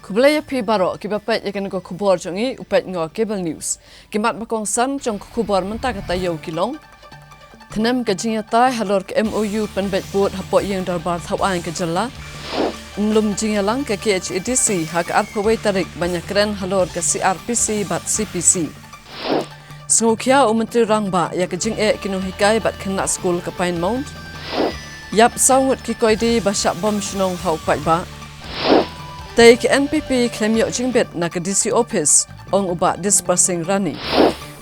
Kublaya pi baro ki bapet yakan ko khubor jongi upet ngo cable news. Kimat makong san jong khubor menta kata yo kilong. Tnem ka jinya tai halor ke MOU penbet bot hapo yang darbar thawan ke jalla. Mlum jinya lang ke KHEDC hak at pawai tarik banyak keren halor ke CRPC bat CPC. Sengukia Menteri Rangba ya ke jing kinu hikai bat kena school ke Pine Mount. Yap sawut ki koidi basyak bom shnong hau pai ba. Take NPP claim yok jingbet na ke DC office ong uba dispersing rani.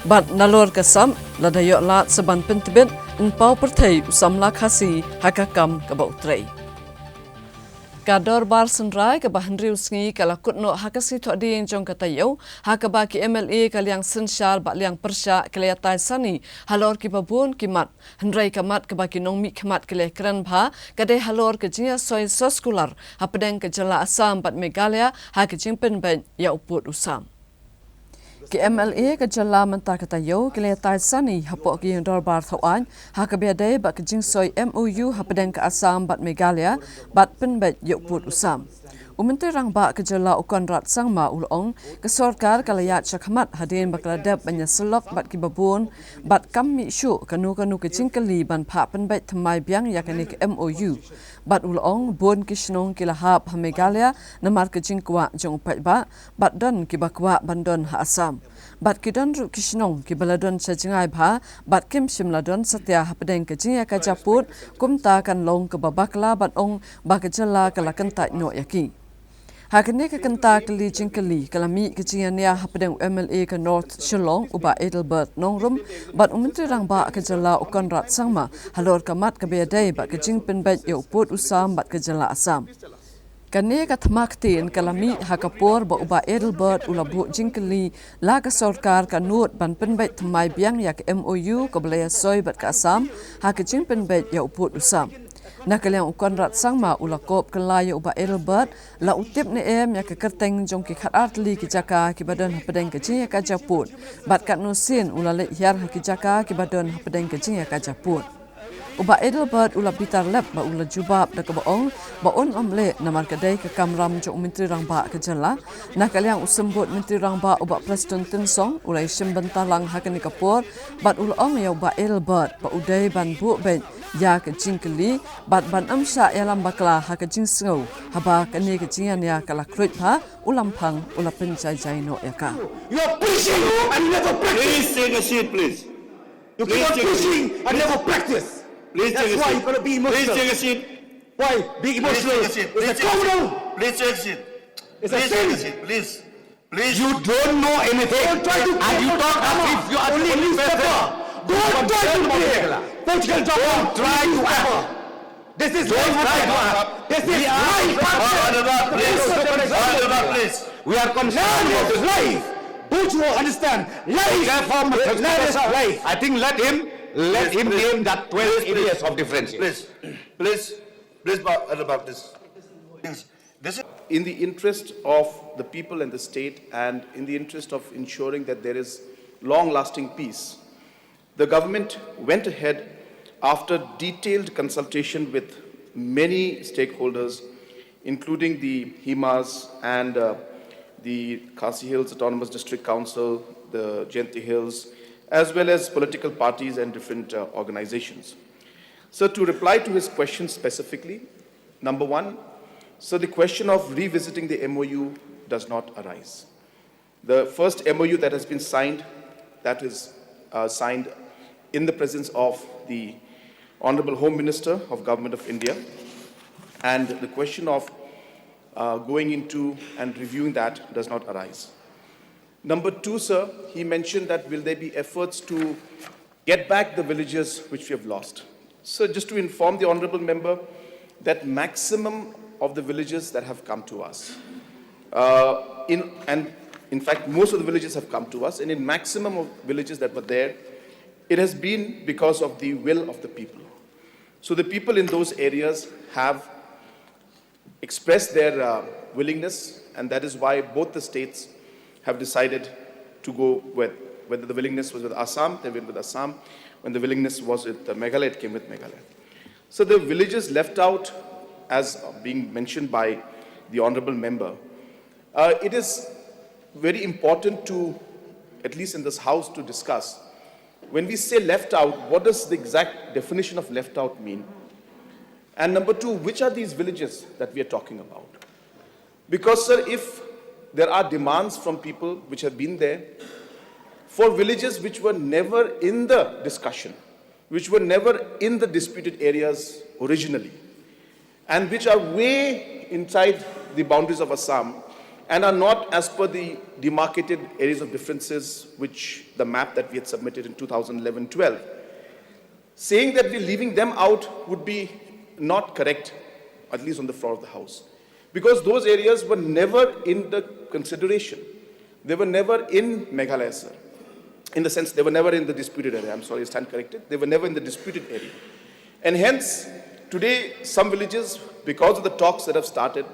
Bat nalor kasam ladayok lat seban pentibet pau pertai usam lakasi hakakam ke bautrei. Kador bar senrai ke bahan riusngi kalakut no hakasi tok ding jong katayo hakaba ki MLA kaliang sensyal bak liang persya keliatai sani halor ki babun kimat hendrai kamat ke baki nong mi kamat kelih keren bha kadai halor ke jinya soy soskular hapadeng ke jala Assam bat Meghalaya ha ke jingpen ben ya uput usam. Ki MLA ke jala mentah katayo keliatai sani hapok ki yang dorbar thawan ha ke biadai bak ke jing soy MOU hapadeng ke Assam bat Meghalaya bat penbet ya uput usam. Menteri Rangba ke jala ukon rat sangma ulong ke sorkar kalayat syakhamat hadin bakladab banyak selok bat ki babun bat kami syuk kanu ke jingkeli ban pak penbet temai biang yakni ke MOU bat ulong bon kishnong kilahap ha Meghalaya namar ke jingkwa jong upat bat don ki bakwa bandon ha Assam bat kidon ru kishnong ki baladon sajingai bha bat kim shimladon satya hapdeng ke jingya ka japut kumta kan long ke babakla bat ong ba ke jala kalakan ta no yaki. Hakini ke kenta keli jingkeli kalami ke jingania hapdeng MLA ke North Shillong uba Edelbert nongrum bat Menteri Rangba ke jala ukon rat sangma halor kamat ke biadai bat ke jingpen bet ya uput usam bat ke jala Assam. Kani ka thamaktin kalami hakapor ba uba Edelbert ulabu jingkeli la ka sorkar ka nut ban penbet thamai biang ya ke MOU ko belaya soy bat ke Assam ha ke jingpen bet ya uput usam. Nakaliang ukon rat sangma ulakop kelaya uba Edelbert la utip ne ya ke kerteng jong ki khat artli ki jaka ki badan hapedeng ke jing ya ka japut bat kat nusin ulale hiar ki jaka ki badan hapedeng ke jing ya ka japut. Uba Edelbert ula bitar lep ba ula jubab da ke baong ba on omle namar kedai ke kamram jong Menteri Rangba ke jala nakaliang usembut Menteri Rangba uba Preston Tinsong ulai simbentalang hakani kapor bat ula ong ya uba Edelbert ba udai ban bu ben ya ke jingkeli bat ban amsha ya lambakla ha ke jingsngau haba kani ke jingan ya kala kruit ha ulampang ula penjai jai no ya ka. You are pushing and never practice. Please take a seat, please. You keep on pushing and never practice. Please That's take a why seat. you're going to be emotional. Please take a seat. Why? Be emotional. Please take a seat. It's a criminal. Please take a seat. It's a Please take a sin. seat. Please. Please. You don't know anything. Don't try to And you talk as if you are only the only newspaper. Don't try to play. Political drama. Don't try to act. This is Don't try to life. act. This is life. Please. We are concerned about his life. Don't you understand? Life. Life. I think let him name that 12 areas of difference. Please, about this. This is In the interest of the people and the state, and in the interest of ensuring that there is long-lasting peace, the government went ahead after detailed consultation with many stakeholders, including the HIMAS and the Khasi Hills Autonomous District Council, the Jayanti Hills, as well as political parties and different organizations. So to reply to his question specifically, number one, so the question of revisiting the MOU does not arise. The first MOU that has been signed, that is signed in the presence of the Honorable Home Minister of Government of India, and the question of going into and reviewing that does not arise. Number two, sir, he mentioned that will there be efforts to get back the villages which we have lost. So just to inform the honorable member that maximum of the villages that have come to us, in fact, most of the villages have come to us, and in maximum of villages that were there, it has been because of the will of the people. So the people in those areas have expressed their willingness, and that is why both the states have decided to go with, whether the willingness was with Assam, they went with Assam. When the willingness was with Meghalaya, it came with Meghalaya. So the villages left out, as being mentioned by the honorable member, It is very important to, at least in this house, to discuss. When we say left out, what does the exact definition of left out mean? And number two, which are these villages that we are talking about? Because, sir, if there are demands from people which have been there for villages which were never in the discussion, which were never in the disputed areas originally, and which are way inside the boundaries of Assam and are not as per the demarcated areas of differences, which the map that we had submitted in 2011-12. Saying that we're leaving them out would be not correct, at least on the floor of the House, because those areas were never in the consideration. They were never in Meghalaya, sir. In the sense, they were never in the disputed area. I'm sorry, I stand corrected. They were never in the disputed area. And hence, today, some villages, because of the talks that have started,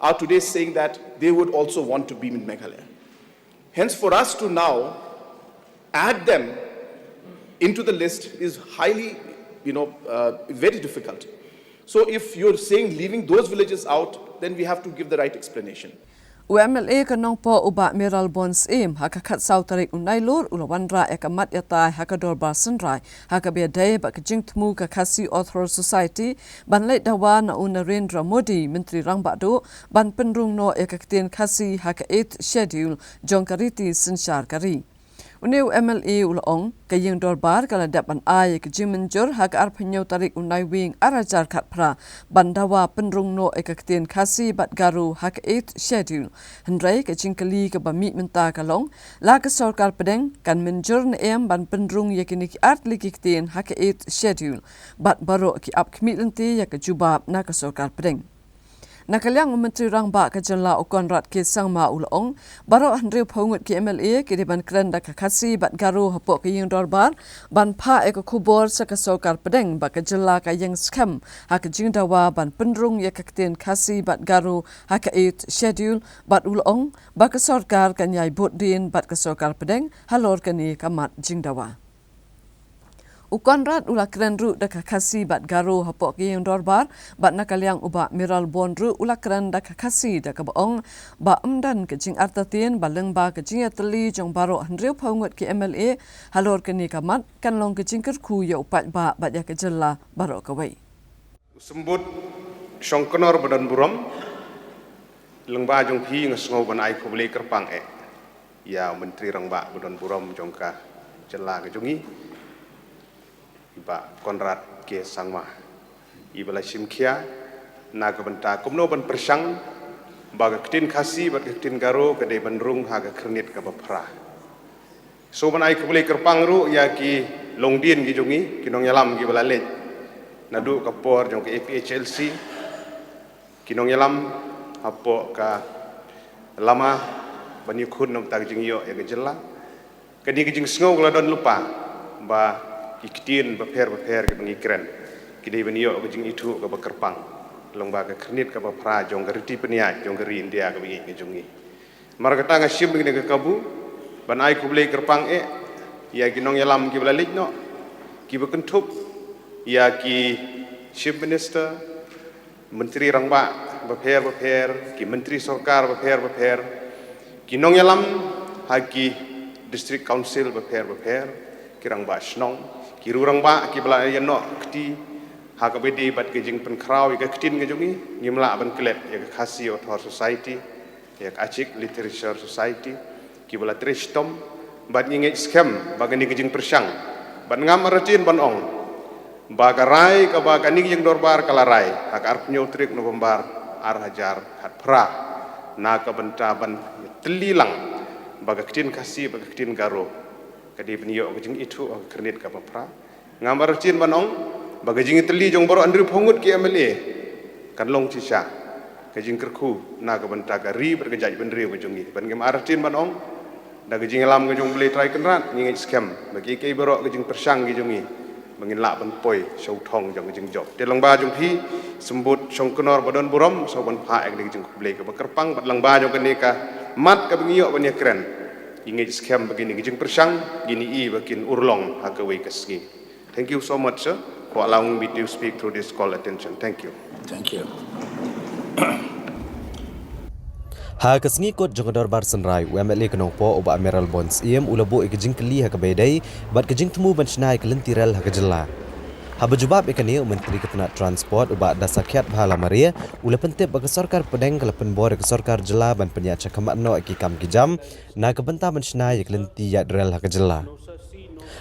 are today saying that they would also want to be in Meghalaya. Hence, for us to now add them into the list is highly, very difficult. So if you're saying leaving those villages out, then we have to give the right explanation. UMLA kanong po uba Miral Bons haka kat sautarik unailur ulawanra ekamat yatai haka dorbar senrai haka biadai bak jingtmu ka Khasi Author Society ban leit dawa na Narendra Modi Menteri Rangbado ban penrung no ekaktin Khasi haka 8th schedule jongkariti sensyar kari. Uneu MLA ulong kayeng dorbar kala dapan ay ke jimenjur hak arpanyo tarik unai wing arajar khatpra bandawa penrung no ekaktin Khasi bat garu hak 8th schedule hendrai ke jingkali ke bami menta kalong la ke sarkar pedeng kan menjur na em ban penrung yakini ki art likiktin hak 8th schedule bat baro ki ap kmitlenti ya ke jubab na ke sarkar pedeng. Nakaliang Menteri Rangba ke Jenla Ukonrat ke Sangma ulong baro handriu phongut ke MLA ke deban krenda ke Khasi bat garu hapok ke yung dorbar ban pha ek khubor sa ka sarkar pedeng ba ke Jenla ka yang skam ha ke jingdawa ban penrung ya kakten Khasi bat garu ha ke 8 schedule bat ulong ba ke sarkar kan yai bot din bat ke sarkar pedeng halor kani kamat jingdawa. Ukonrat ula keren ru da Khasi bat garu hapok ke yung dorbar bat nakaliang uba Miral Bon ru ula keren da Khasi da kabaong ba amdan ke jing artatin ba lengba ke jing ateli jong baro handriu phongut ke MLA halor kani kamat kan long ke jing kerku ya upat ba bat ya ke Jella baro kawai. Sembut Shongkonor badan buram lengba jong phi ngasngau ban ai khobli kerpang ya Menteri Rangba badan buram jong ka Jella ke jongi Iba Konrad ke Sangma Ibala Simkia naga benta kumno ban persang baga ketin Khasi bat ketin garo kedai bandrung haga kernit ka bapra so ban ai kebeli kerpang ru ya ki longdien gi jongi kinong yalam gi balalej nadu kapor jong ke APHLC kinong yalam apo ka lama bani khun nom tag jingyo ya gejela kadi gejing sngo kala don lupa ba ikitin baper ke pengikren kidai benio ke jing itu ke bakerpang longba ke kernit ke bapra jong geriti penia jong geri India ke bingi ke jongi margata ngasim begini ke kabu ban ai ku blei kerpang ya ginong yalam ki blalij no ki bekentup ya ki chief minister menteri Rangba baper ki menteri sarkar baper kinong yalam haki district council baper kirang ba snong kirurang ba ki bala no kti ha ka bedi bat ke jing pen kraw ke ktin ke jongi ngimla ban klet ya Khasi Author Society ya Achik Literature Society ki bala tristom bat nginge scam bagani ke jing persang ban ngam ratin ban ong bagarai ka bagani jing dorbar kalarai ha ka arpnyo trik November ar hajar hat pra na ka benta ban telilang baga ktin Khasi baga ktin garo kadi benio kejing itu kernit ka bapra ngambar cin banong bagajing teli jong baro andri phongut ki MLA kan long cisha kejing kerku na ka benta gari berkejaj bendri kejongi ban ngam arcin banong da kejing lam kejong beli try kenrat ngingi scam bagi ke baro kejing persang kejongi bangin la ban poi show thong jong kejing job telong ba jong phi sembut Shongkonor badan buram so ban pha ek kejing beli ka kerpang bat lang ba jong kenika mat ka bengio ban ya keren ingin scam begini gijing persang gini bakin urlong hakawai kasgi. Thank you so much, sir, for allowing me to speak through this call attention. Thank you. Thank you. Ha kesngikut jongador bar senrai UMLA kenongpo oba Amiral Bonds iem ulabo ikejing keli ha kebedai bat kejing temu bansnai kelentiral ha kejela. Ha bejubab ikani Menteri Ketenat Transport uba dasakyat bahala Maria ula pentip bagi sarkar pedeng kalapen bor ke sarkar jela ban penyaca kemakno iki kam kijam na kebenta bansnai kelenti yadrel ha kejela.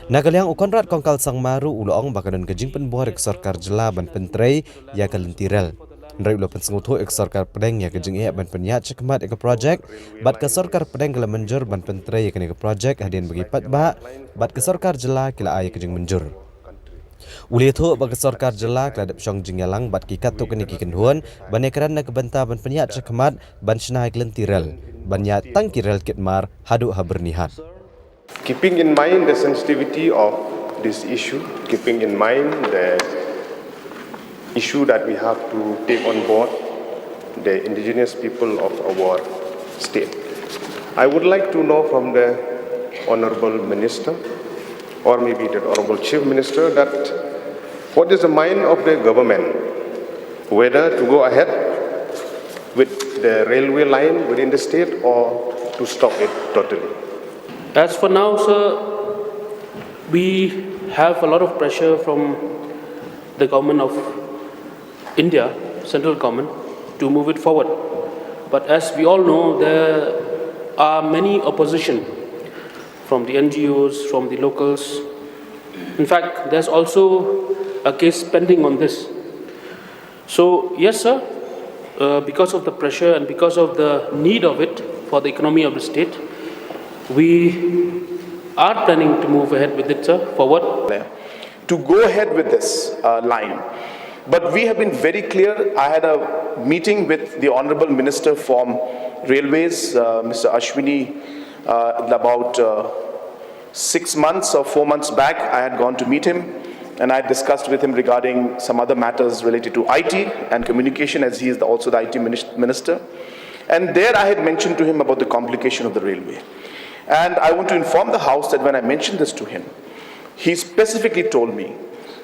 Nagaliang ukonrat kongkal sang maru uloong bakadan kejing penbor ke sarkar jela ban pentrei ya kelentirel. Nrai ula pensengutho ek sarkar pedeng ya kejing ia ban penyaca kemat ek projek bat ke sarkar pedeng kala menjur ban pentrei ya ke projek hadian bagi patba bat ke sarkar jela kila ay kejing menjur. Uli itu bagi sarkar jela keladap syong jingyalang bat kikat tu kini kikenhuan banekaran nak benta ban penyaca kemat ban senai kelentirel banyak tangkirel kitmar haduk habernihat. Keeping in mind the sensitivity of this issue, keeping in mind the issue that we have to take on board the indigenous people of our state, I would like to know from the Honorable Minister or maybe the Honorable Chief Minister that what is the mind of the government, whether to go ahead with the railway line within the state or to stop it totally. As for now, sir, we have a lot of pressure from the government of India, central government, to move it forward. But as we all know, there are many opposition from the NGOs, from the locals. In fact, there's also a case pending on this. So, yes, sir, because of the pressure and because of the need of it for the economy of the state, we are planning to move ahead with it, sir, forward. To go ahead with this line. But we have been very clear. I had a meeting with the Honorable Minister from Railways, Mr. Ashwini, about 6 months or 4 months back. I had gone to meet him and I discussed with him regarding some other matters related to IT and communication, as he is also the IT minister. And there I had mentioned to him about the complication of the railway. And I want to inform the House that when I mentioned this to him, he specifically told me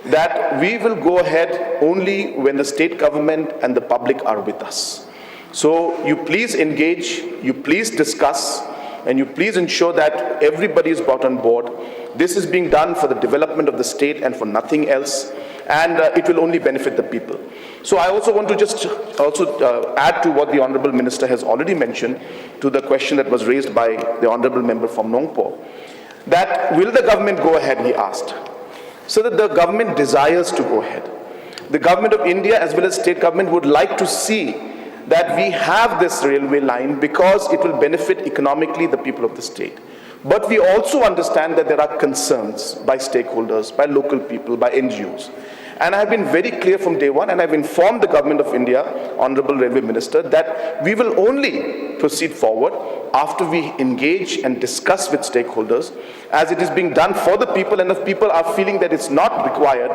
that we will go ahead only when the state government and the public are with us. So you please engage, you please discuss, and you please ensure that everybody is brought on board. This is being done for the development of the state and for nothing else, and it will only benefit the people. So I also want to just add to what the Honourable Minister has already mentioned to the question that was raised by the Honourable Member from Nongpo, that will the government go ahead, he asked. So that the government desires to go ahead. The government of India as well as state government would like to see that we have this railway line because it will benefit economically the people of the state. But we also understand that there are concerns by stakeholders, by local people, by NGOs. And I have been very clear from day one, and I've informed the government of India, Honorable Railway Minister, that we will only proceed forward after we engage and discuss with stakeholders, as it is being done for the people, and if people are feeling that it's not required,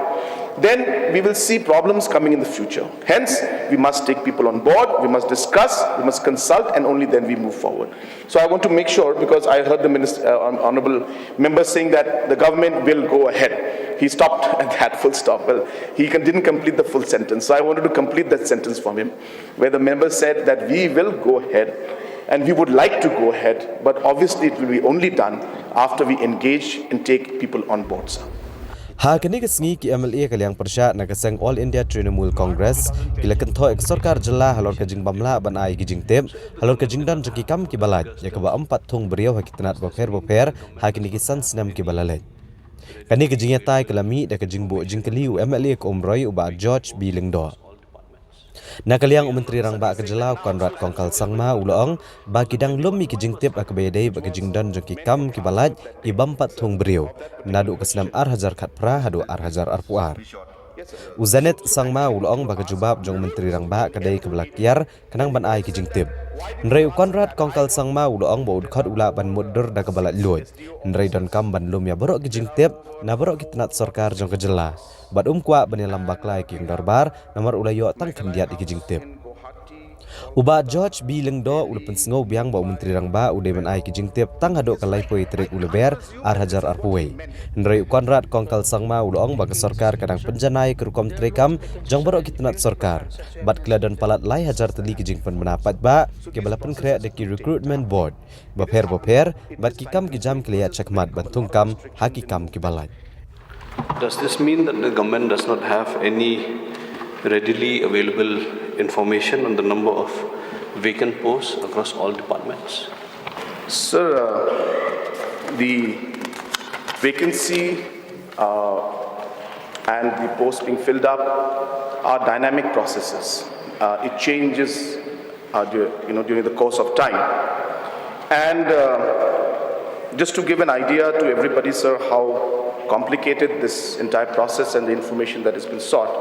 then we will see problems coming in the future. Hence, we must take people on board, we must discuss, we must consult, and only then we move forward. So I want to make sure, because I heard the Honourable Member saying that the government will go ahead. He stopped at that full stop. Well, he didn't complete the full sentence. So I wanted to complete that sentence from him, where the member said that we will go ahead and we would like to go ahead, but obviously it will be only done after we engage and take people on board, sir. Ha kini kesengi ki MLA kaliang persya na keseng All India Trinamool Congress kila kentho ek sarkar jela halor kejing bamla ban ai kijing tep halor kejing dan jeki kam ki balaj ya keba 4 thung beriau hakitanat boper ha kini kisan senam ki balalej kani kejing yatai kelami da kejing bo jing keliu MLA ko Omroy uba George B Lingdo. Nakaliang Menteri Rangba Kejelau Konrad Kongkal Sangma uloong bagi dang lomi kijing tip akabedai bagi jingdan jengki kam kibalaj ibam 4 thung beriau nadu kesenam hazar khat pra hadu hazar arpuar. Uzanet Sangma uloong bagi jubab jong Menteri Rangba kadai kebelakiar kenang ban ai kijing tip. Nrei Konrad Kongkal Sangma uloong baud khot ula ban mudur da kebalaj luoj. Nrei don kam ban lom ya borok kijing tip na borok kitanat sarkar jong kejela. Bat kwa bani lambak lai king darbar nomor ulayo tang kendiat di kijing tip. Uba George B. Lengdo ulapan sengau biang bau menteri rangba udah menai kijing tiap tang hadok kalai poi terik uleber hajar arpuwe. Nrai Konrad kongkal sangma ulong bagi sorkar kadang penjanai kerukom terekam jang barok kitnat sorkar. Bat keladan palat lai hajar teli kijing pen menapat ba ke balapan kreat deki recruitment board. Bapher bat kikam kijam keliat cekmat bantung kam hakikam kibalai. Does this mean that the government does not have any readily available information on the number of vacant posts across all departments? Sir, the vacancy and the posts being filled up are dynamic processes. It changes during the course of time. And just to give an idea to everybody, sir, how complicated this entire process and the information that has been sought,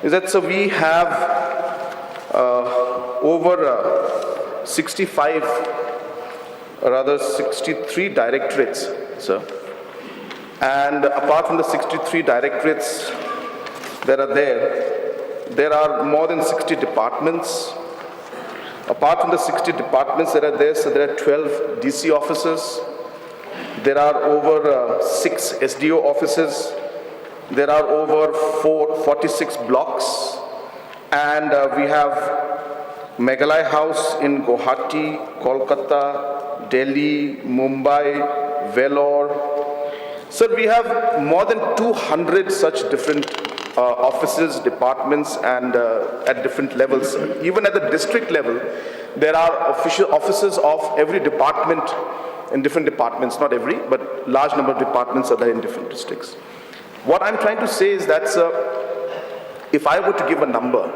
is that, so we have over 63 directorates, sir. And apart from the 63 directorates that are there are more than 60 departments. Apart from the 60 departments that are there, so there are 12 DC offices. There are over 6 SDO offices. There are over 46 blocks, and we have Meghalaya House in Guwahati, Kolkata, Delhi, Mumbai, Vellore. Sir, we have more than 200 such different offices, departments, and at different levels. Even at the district level, there are official offices of every department in different departments, not every, but large number of departments are there in different districts. What I'm trying to say is that, sir, if I were to give a number,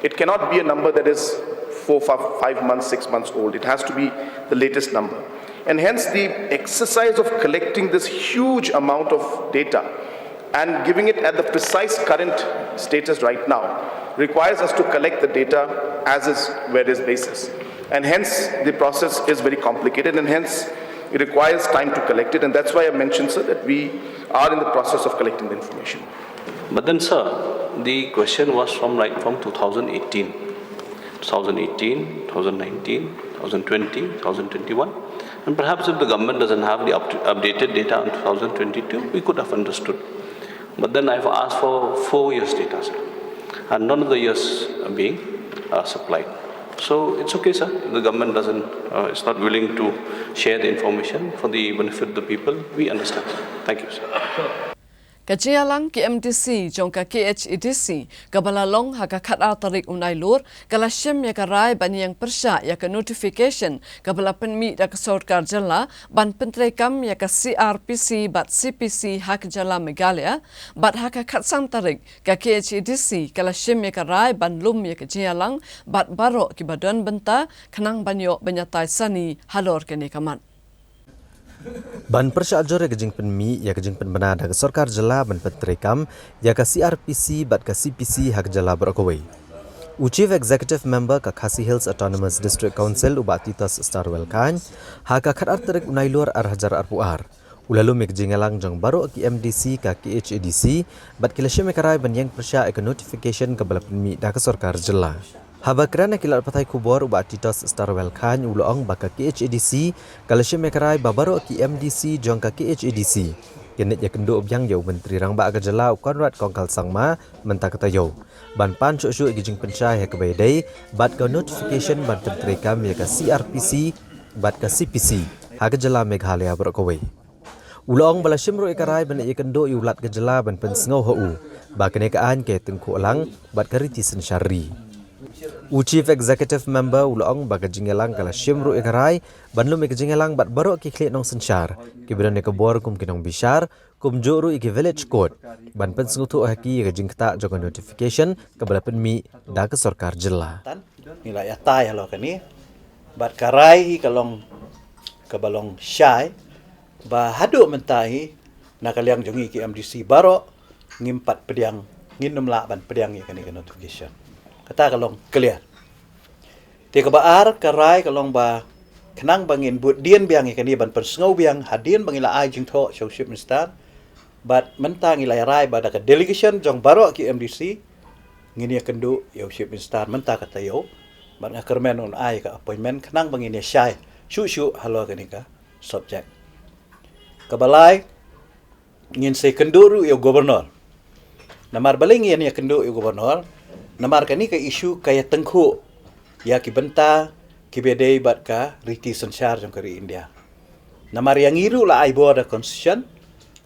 it cannot be a number that is 4, 5 months, 6 months old. It has to be the latest number. And hence the exercise of collecting this huge amount of data and giving it at the precise current status right now requires us to collect the data as is, where is basis. And hence the process is very complicated, and hence it requires time to collect it, and that's why I mentioned, sir, that we are in the process of collecting the information. But then, sir, the question was from 2018, 2019, 2020, 2021, and perhaps if the government doesn't have the updated data on 2022, we could have understood. But then I've asked for 4 years data, sir, and none of the years are being supplied. So it's okay, sir. The government is not willing to share the information for the benefit of the people. We understand, sir. Thank you, sir. Kajialang ki MDC jongka KHEDC kabalalong haka kata tarik unai lur kalasem ya karai bani yang persya ya ka notification kabala penmi da ka sorkar jala ban pentrekam ya ka CRPC bat CPC hak jala Meghalaya bat haka katsang tarik ka KHEDC kalasem ya karai ban lum ya kajialang bat baro ki badan benta kenang banyo banyatai sani halor kene kaman. Ban persya ajore kejing penmi ya kejing penbena da sorkar jela ban petrekam ya ka CRPC bat ka CPC hak jela berakawai. Chief Executive Member ka Khasi Hills Autonomous District Council ubatitas Starwell Khan haka khatar terek unailur hajar arpuar. Ulalu mekjingalang jang baru ki MDC ka KHEDC bat kilasya mekarai ban yang persya ka notification ka bala penmi da ka sorkar jela. Haba kerana kilat patai kubor ubat titos Starwell Khan ulong baka KHEDC kalasya mekarai babaro ki MDC jong ka KHEDC kenit ya kendo obyang yau menteri rangba ka jela Konrad kongkal sangma menta kata yau ban pan syuk gijing pensyai ha kebaidai bat ka notification ban menteri kam ya ka CRPC bat ka CPC ha ka jela Meghalaya berakawai ulong bala syimro ikarai ban ya kendo yulat ka jela ban pensngau hu ba kenekaan ke tengku alang bat ka ritisan syari. Chief Executive Member ulong baga jingelang kala syimru ikarai banlum ikjingelang bat barok ki khle nong sensyar kibran ke bor kum kinong bishar kum joru iki village code ban pen sengutu haki ke jingta joga notification ke bala penmi da ke sorkar jela nilai atai halo kani bat karai kalong ke balong syai ba hadu mentahi nakaliang jongi ki MDC barok ngimpat pediang nginum la ban pediang ya kani ke notification kata kalong clear. Tiga baar karai kalong ba kenang bangin buat dian biang ikan ban persngau biang hadian bangila ai jing tho showship minister bat mentang ilai rai ba da delegation jong baro ki MDC ngini kendu yo ship instar menta kata yo bat ngakermen on ai ka appointment khnang bangini syai shu halo kani ka subject kabalai ngin se kendu ru yo gubernur namar baling ya kendu yo gubernur namar kani ka isu kaya tengku ya ki benta ki bedei bat ka riti sensar jong kari India namar yang iru la ai board constitution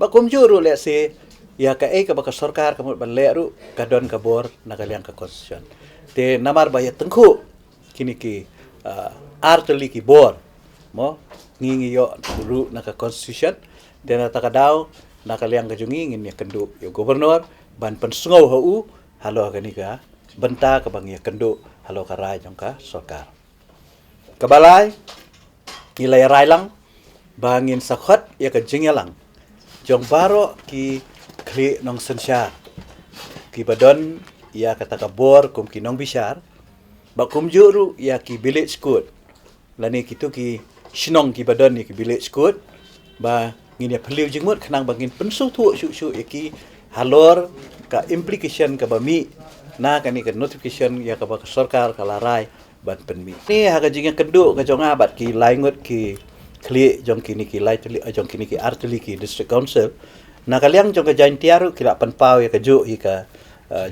ba komjuru le se ya ka ka baka sarkar ka ban le ru ka don ka bor na kaliang ka constitution te namar ba ya tengku kini ki arteli ki bor mo ngingi yo ru na ka constitution te na takadaw na kaliang ka jungi ngin ya kendu yo gubernur ban pensngau hu halo ka ni ka benta ka bang ya kendu halo ka rai jong ka sarkar kabalai ilai rai lang bangin sakhat ya ka jingyalang jong baro ki kli nong sensar ki badon ya kata kabor kum ki nong bishar ba kum juru ya ki village school lani kitu ki shinong ki badon ni ki village school ba ngin ya phliu jingmut khnang bangin pensu thu shu ya ki halor ka implication ka bami na kani ka notification ya ka ba sarkar ka larai ban penmi ni ha ka jingya kendu ka jonga bat ki laingut ki kli jong kini ki lai tuli jong kini ki artuli ki district council na kaliang jong ka jain tiaru kila panpau ya ka ju ka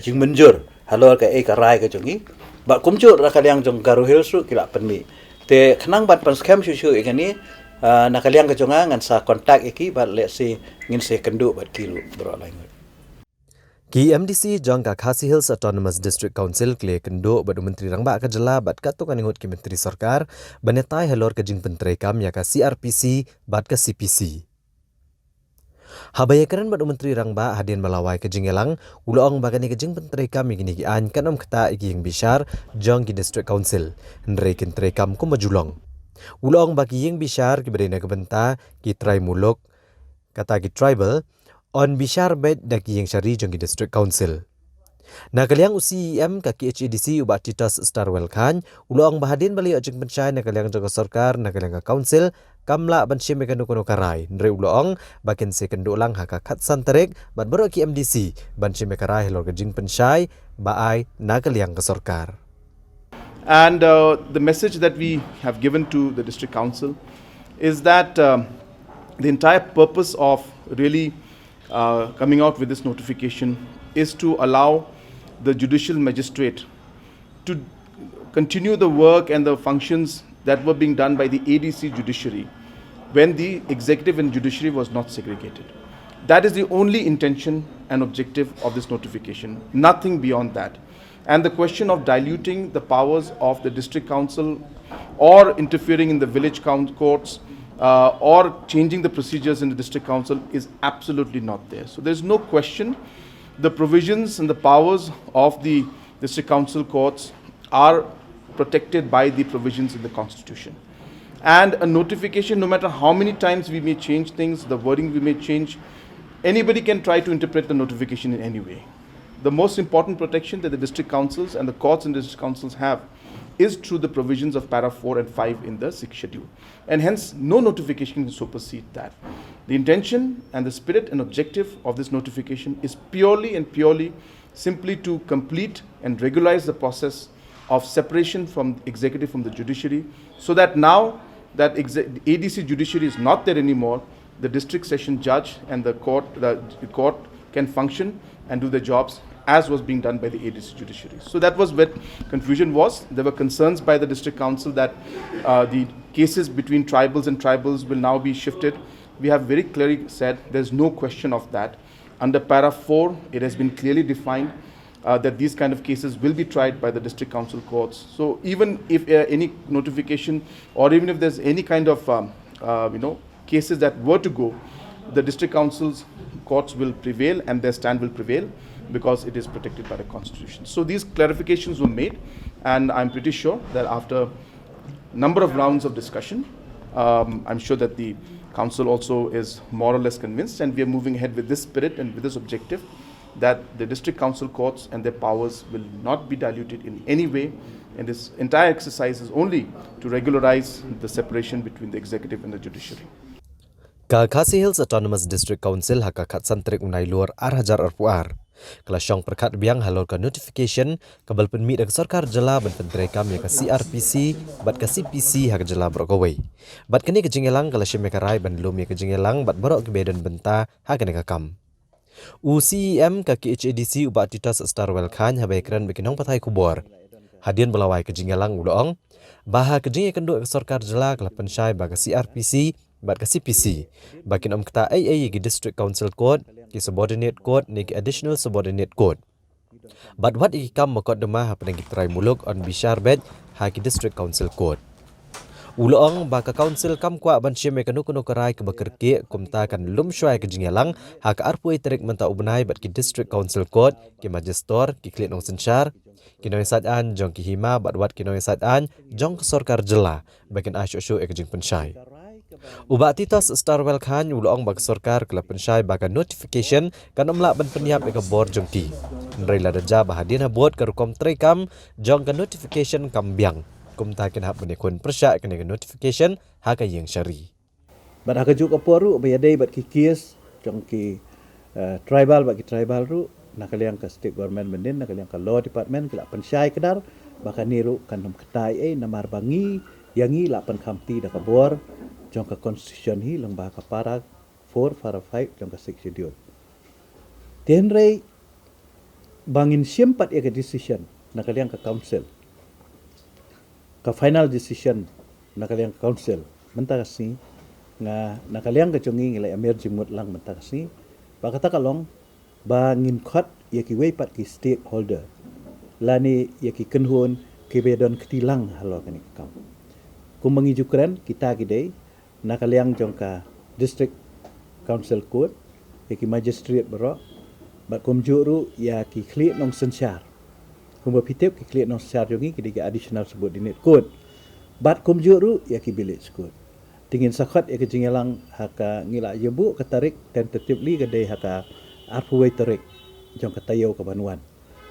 jing menjur halor ka ka rai ka jongi ba kumjur ra kaliang jong garu hilsu kila penmi te khnang ban pan scam shu ikani na kaliang ka jonga ngan sa contact iki ba le si ngin se kendu bat kilu bro lain Ki MDC jong ka Khasi Hills Autonomous District Council kle kendo badu menteri rangba ka jela bat ka to kaningot ki menteri sarkar banetai halor ka jing pentrai kam ya ka CRPC bat ka CPC Habayakaran badu menteri rangba hadian malawai ke jingelang uloong bagani ke jing pentrai kam igini ki an kanom kata igi yang bishar jong ki district council ndrei kin trai kam ku majulong uloong bagi yang bishar ki berena ke benta ki trai muluk kata ki tribal on bishar bed daki yang syari jong ki district council na kaliang UCEM ka ki HEDC ubat titas Starwell Khan uloong bahadin bali ajeng pensyai na kaliang jong sarkar na kaliang ka council kamla banshim mekanu kono karai ndre uloong bakin sekendo lang haka khat santarek bat baro ki MDC banshim mekarai helor jing pensyai baai na kaliang ka sarkar. And the message that we have given to the district council is that the entire purpose of really coming out with this notification is to allow the judicial magistrate to continue the work and the functions that were being done by the ADC judiciary when the executive and judiciary was not segregated. That is the only intention and objective of this notification, nothing beyond that. And the question of diluting the powers of the district council or interfering in the village courts or changing the procedures in the district council is absolutely not there. So there's no question the provisions and the powers of the district council courts are protected by the provisions in the constitution. And a notification, no matter how many times we may change things, the wording we may change, anybody can try to interpret the notification in any way. The most important protection that the district councils and the courts and district councils have is through the provisions of para 4 and 5 in the 6th schedule. And hence, no notification can supersede that. The intention and the spirit and objective of this notification is purely and purely simply to complete and regularize the process of separation from executive from the judiciary, so that now that ADC judiciary is not there anymore, the district session judge and the court can function and do their jobs as was being done by the ADC judiciary. So that was where confusion was. There were concerns by the district council that the cases between tribals and tribals will now be shifted. We have very clearly said there's no question of that. Under para 4, it has been clearly defined that these kind of cases will be tried by the district council courts. So even if any notification or even if there's any kind of cases that were to go, the district council's courts will prevail and their stand will prevail because it is protected by the constitution. So these clarifications were made, and I'm pretty sure that after a number of rounds of discussion, I'm sure that the council also is more or less convinced, and we are moving ahead with this spirit and with this objective that the district council courts and their powers will not be diluted in any way, and this entire exercise is only to regularize the separation between the executive and the judiciary. Ka Khasi Hills Autonomous District Council haka khat santrik unai luar 4,000 arpuar. Kala syong perkat biang halor ka notification kabal penmi dak sarkar jela ban pentrai kam ya ka CRPC bat ka CPC hak jela brokawai. Bat kini ke jingelang kala syem ka rai ban lum ya ke jingelang bat borok ke bedan benta hak ka kam. UCEM ka KHADC ubat titas Star Welkhan habai kran bikinong patai kubor. Hadian belawai ke jingelang udoong baha ke jinge kenduk ke sarkar jela kala pensyai ba ka CRPC bat ka CPC bakin kata AA ki District Council Code ki subordinate code ni ki additional subordinate code. But what iki kam makot demah penagi try muluk on bishar bed ha ki District Council Code. Ulong baka council kam kwa ban syeme kanu kuno karai ke bakerke kumta kan lum syai ke jingelang ha ka arpui terik menta ubnai bat ki District Council Code ki majestor ki klit nong sensyar ki noy sadan jong ki hima bat wat ki noy sadan jong ke sarkar jela bakin asyo ek jing pensyai. Ubat titas Star Welkhan ulong bag sarkar kala pensyai baga notification kan umla ban penyiap eka bor jongki. Nrai la daja bahadian habot karukom trekam jong ka notification kambiang. Kum takin hap menikun persya kan notification haka yang syari. Bat haka juk aporu bayadai bat ki kies jong ki tribal bat ki tribal ru nakaliang ka state government bendin nakaliang ka law department kala pensyai kedar baka niru kan nom ketai namar bangi yangi la pen khamti da ka bor jong ka constitution hi lang ba ka para 4 para 5 jong ka 6 schedule tenrei bangin siempat ya ka decision nakaliang ka council ka final decision nakaliang ka council mentakasi nga nakaliang ka chungi ngilai emerging mut lang mentakasi ba kata kalong bangin khot ya ki weipat ki stakeholder lani ya ki kenhun ki bedon ketilang halo kani kam kumangi jukran kita gidei nakaliang jongka District Council Code yaki magistrate bro bat kumjuru ya ki klik nong sensyar kumba pitep ki klik nong sensyar jongi ki diga additional subordinate code bat kumjuru ya ki village code tingin sakhat ya ki jingelang haka ngila yebu katarik tentatively kedai haka arpuwai tarik jongka tayo ka banuan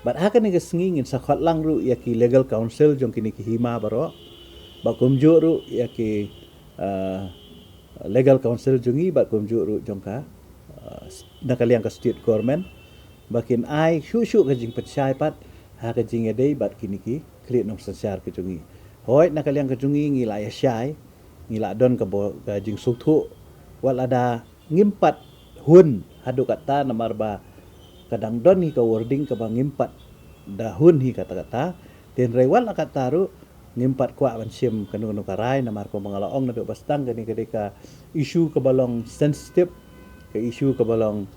bat haka ni kesngi ngin sakhat lang ru ya ki legal council jong kini ki hima bro bat kumjuru ya ki legal council jungi bat kumjuru jongka nakaliang ka state government bakin ai shu ka jing pensyai pat ha ka jing edei bat kiniki klit nong sensyar ka jungi hoi nakaliang ka jungi ngila ya syai ngila don ka jing suthu wal ada ngimpat hun hadu kata namar ba kadang don hi ka wording ka bang ngimpat da hun hi kata-kata den rewal kata ru ngimpat kwa ban sim kanu karai namar ko mangalaong na do bastang kani ketika isu kebalong sensitif ke isu kebalong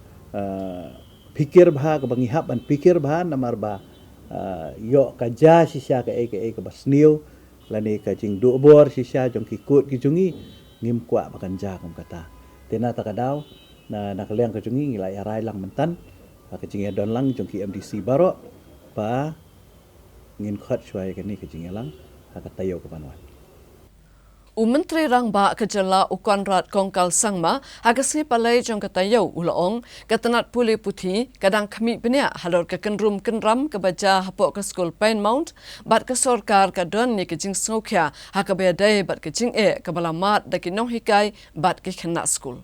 pikir bah ke bangihap ban pikir bah namar ba yo kaja sisa ke basniu lani ka jing do bor sisa jong kikut kijungi ngim kwa bakan ja kum kata tena takadaw na nakaliang ka jungi ngilai arai lang mentan ka jing don lang jong ki MDC baro pa ngin khat shwai kani ka jing lang tayo ke Banuan. Menteri rang ba kejala Konrad Kongkal Sangma hagasni palai jong katayo ulaong katanat puli puthi kadang kami benya halor ke kenrum kenram ke baja hapok ke skul Painmount bat ke sarkar ka don ni ke jing snokya hakabe dai bat ke jing ke balamat daki nong hikai bat ke kena skul.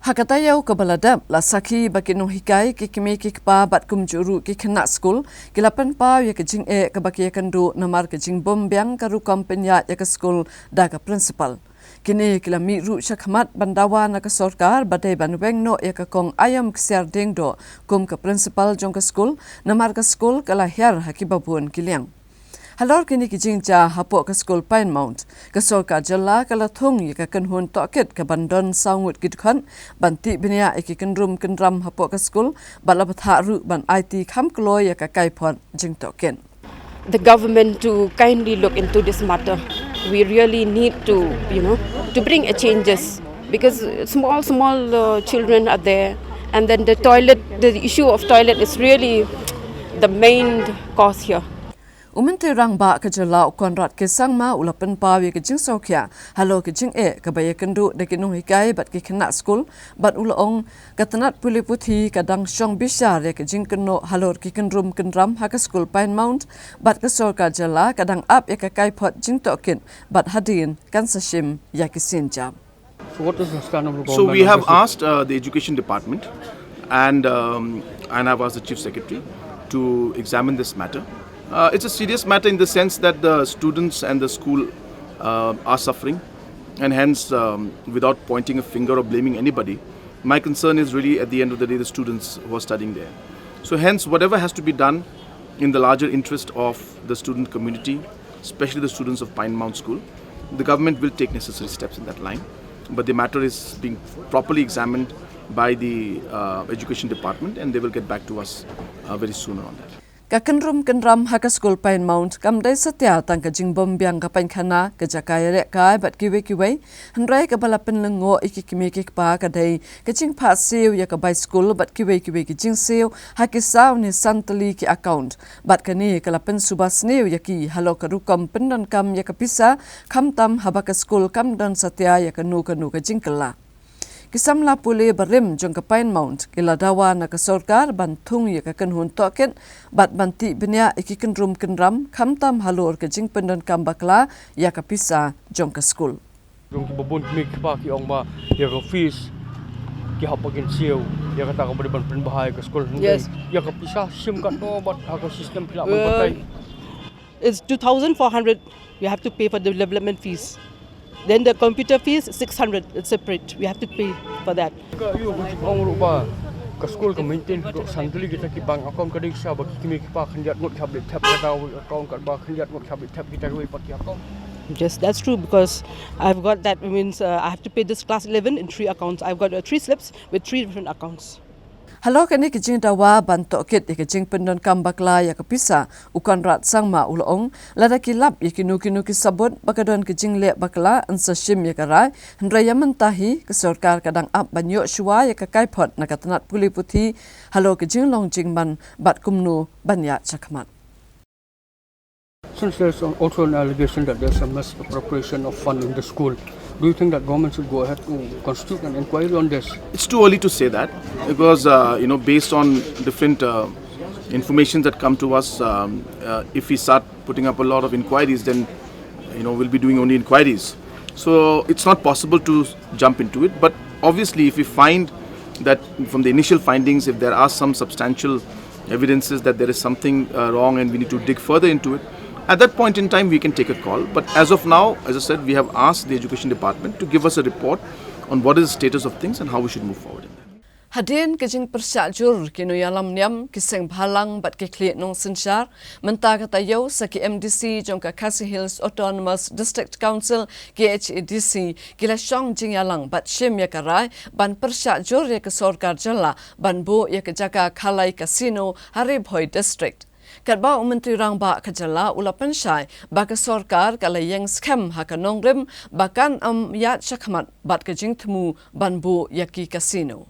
Hakatayaw kabaladab la saki baki nong hikai ki kimi ki pa bat kumjuru ki kena skul kilapan pa ya ke jing ke baki kandu namar ke jing bombyang karu kompenya ya ke skul da ka principal kini kilami ru syakmat bandawa na ka sarkar badai banweng no ya ka kong ayam ksiar dengdo kum ka principal jong ka skul namar ka skul kala her hakibabun kiliang. Halor kini ki jingja hapok ke skul Painmount ke sarkar jela kala thung ya ka kanhun tokit ke bandon sangut gidkhan banti binia iki kenrum kenram hapok ke skul balabat haru ban IT kham klo ya ka kaipon jing token. The government to kindly look into this matter. We really need to, to bring a changes because small children are there, and then the issue of toilet is really the main cause here. Menteri rang ba kejala Konrad ke Sangma ulapan pawi ke jing sokya halo ke jing kabaya kendu de kinung hikai bat ke kena skul bat ulaong katanat puli puthi kadang syong bisar ke jing keno halor ke kenrum kenram ha ke skul Painmount bat ke sarkar jala kadang ap ya ke kaipot jing tokin bat hadin kan sashim ya ke sinjam. So what is the stand of the government? So we have asked the education department and I've asked the Chief Secretary to examine this matter. It's a serious matter in the sense that the students and the school are suffering, and hence, without pointing a finger or blaming anybody, my concern is really at the end of the day the students who are studying there. So hence, whatever has to be done in the larger interest of the student community, especially the students of Pine Mount School, the government will take necessary steps in that line. But the matter is being properly examined by the Education Department, and they will get back to us very soon on that. Kakenrum kenram haka school Pine Mount kamdai satya tang ka jingbom biang ka pankhana ka jakai rek kai bat kiwe handrai ka balapen lengo ikikimi ki pa ka dai ka jing pha siu ya ka bai school bat kiwe ki jing siu haki saw ni santali ki account bat ka ni ka lapen subas niu ya ki halo ka rukom pendan kam ya ka pisa kam tam habaka school kam dan satya ya ka nu ka jingkala Kisam la puli barim jong ka Pine Mount kila dawa na ka sorkar bantung ya ka kanhun token bat banti benya ikiken rum kenram kamtam halor ka jing pendan kam bakla ya ka pisa jong ka school. Jong babun mi pa ki ong ba ya ka fees ki hapagin siu ya ka ta ka ban bahaya ka school. Yes. Ya ka pisa sim ka no bat ka system pila ban It's 2,400 you have to pay for the development fees. Then the computer fees 600, it's separate. We have to pay for that. Ka yo ko ong ba ka school ka maintain ko santali kita ki bang account ka sa bagi kimi ki pa khanjat ngot khablet thap ka taw account ka ba khanjat ngot khablet thap kita ko pat ki account. Yes, that's true because I've got that means I have to pay this class 11 in 3 accounts. I've got 3 slips with 3 different accounts. Halo kani ki jing dawa bantok kit ki jing pendan kam bakla ya ka pisa ukan rat sang ma ulong lada ki lap ya ki sabut bakadon ki jing le bakla ansa shim ya karai hendra mentahi ke sarkar kadang ap banyo shwa ya ka kai phot na katanat puli puthi halo ki jing long jing ban bat kumnu banya chakmat. Since there's also an allegation that there's a misappropriation of fund in the school, do you think that government should go ahead to constitute an inquiry on this? It's too early to say that because based on different information that come to us, if we start putting up a lot of inquiries, then we'll be doing only inquiries. So it's not possible to jump into it. But obviously, if we find that from the initial findings, if there are some substantial evidences that there is something wrong and we need to dig further into it, at that point in time, we can take a call. But as of now, as I said, we have asked the Education Department to give us a report on what is the status of things and how we should move forward in that. Hadin kejing persyajur kinu yalam niam kiseng bhalang bat ke kli nong sensyar menta kata yau saki MDC jongka Khasi Hills Autonomous District Council KHADC kila syong jing yalang bat shim ya karai ban persyajur ya ke sorkar jala ban bo ya ke jaka Khalai Casino Haribhoi District. Kadba Menteri Rangba Kajala ulapan syai baka sorkar kala yang scam haka nongrim bakan yat syakmat bat kejing temu banbu yaki casino.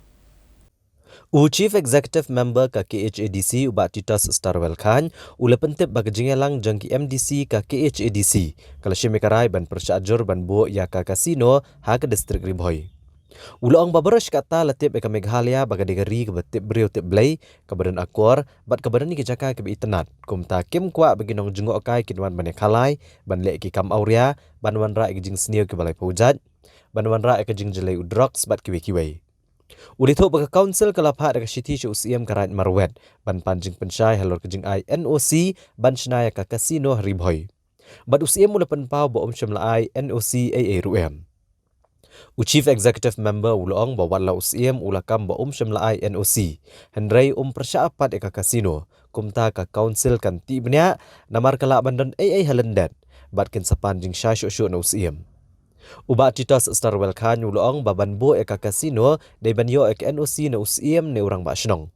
Chief Executive Member ka KHADC ubat Titas Starwell Khan ulapan tip baka jingelang jangki MDC ka KHADC kala syemekarai ban persyajur banbu yaka casino haka distrik Ribhoi. Ulang babarash kata latip eka Meghalaya baga degari ke batip beriu tip blay ke badan akwar bat ke badan ni ke jaka ke internet kumta kim kwa bagi nong jengok kai kinwan bane khalai ban le ki kam auria ban wan ra ke jing snew ke balai pujat ban wan ra ke jing jelai udrox bat kiwe udito baga council ke lapha ke shiti shu UCM karat marwet ban panjing pensyai halor ke jing NOC ban shnaya ka casino Ribhoi bat UCM ulapan pau ba syamla NOC AA ruem Chief Executive Member ulong bawat la UCM ulakam ba syamlaai NOC hendrai persyapat eka kasino kumta ka council kan ti bnya namar kala bandan AA halendat batkin sapanjing syasyu na UCM uba Titas Starwell Khan ulong babanbo eka kasino dai banyo ek NOC na UCM ne urang ba shnong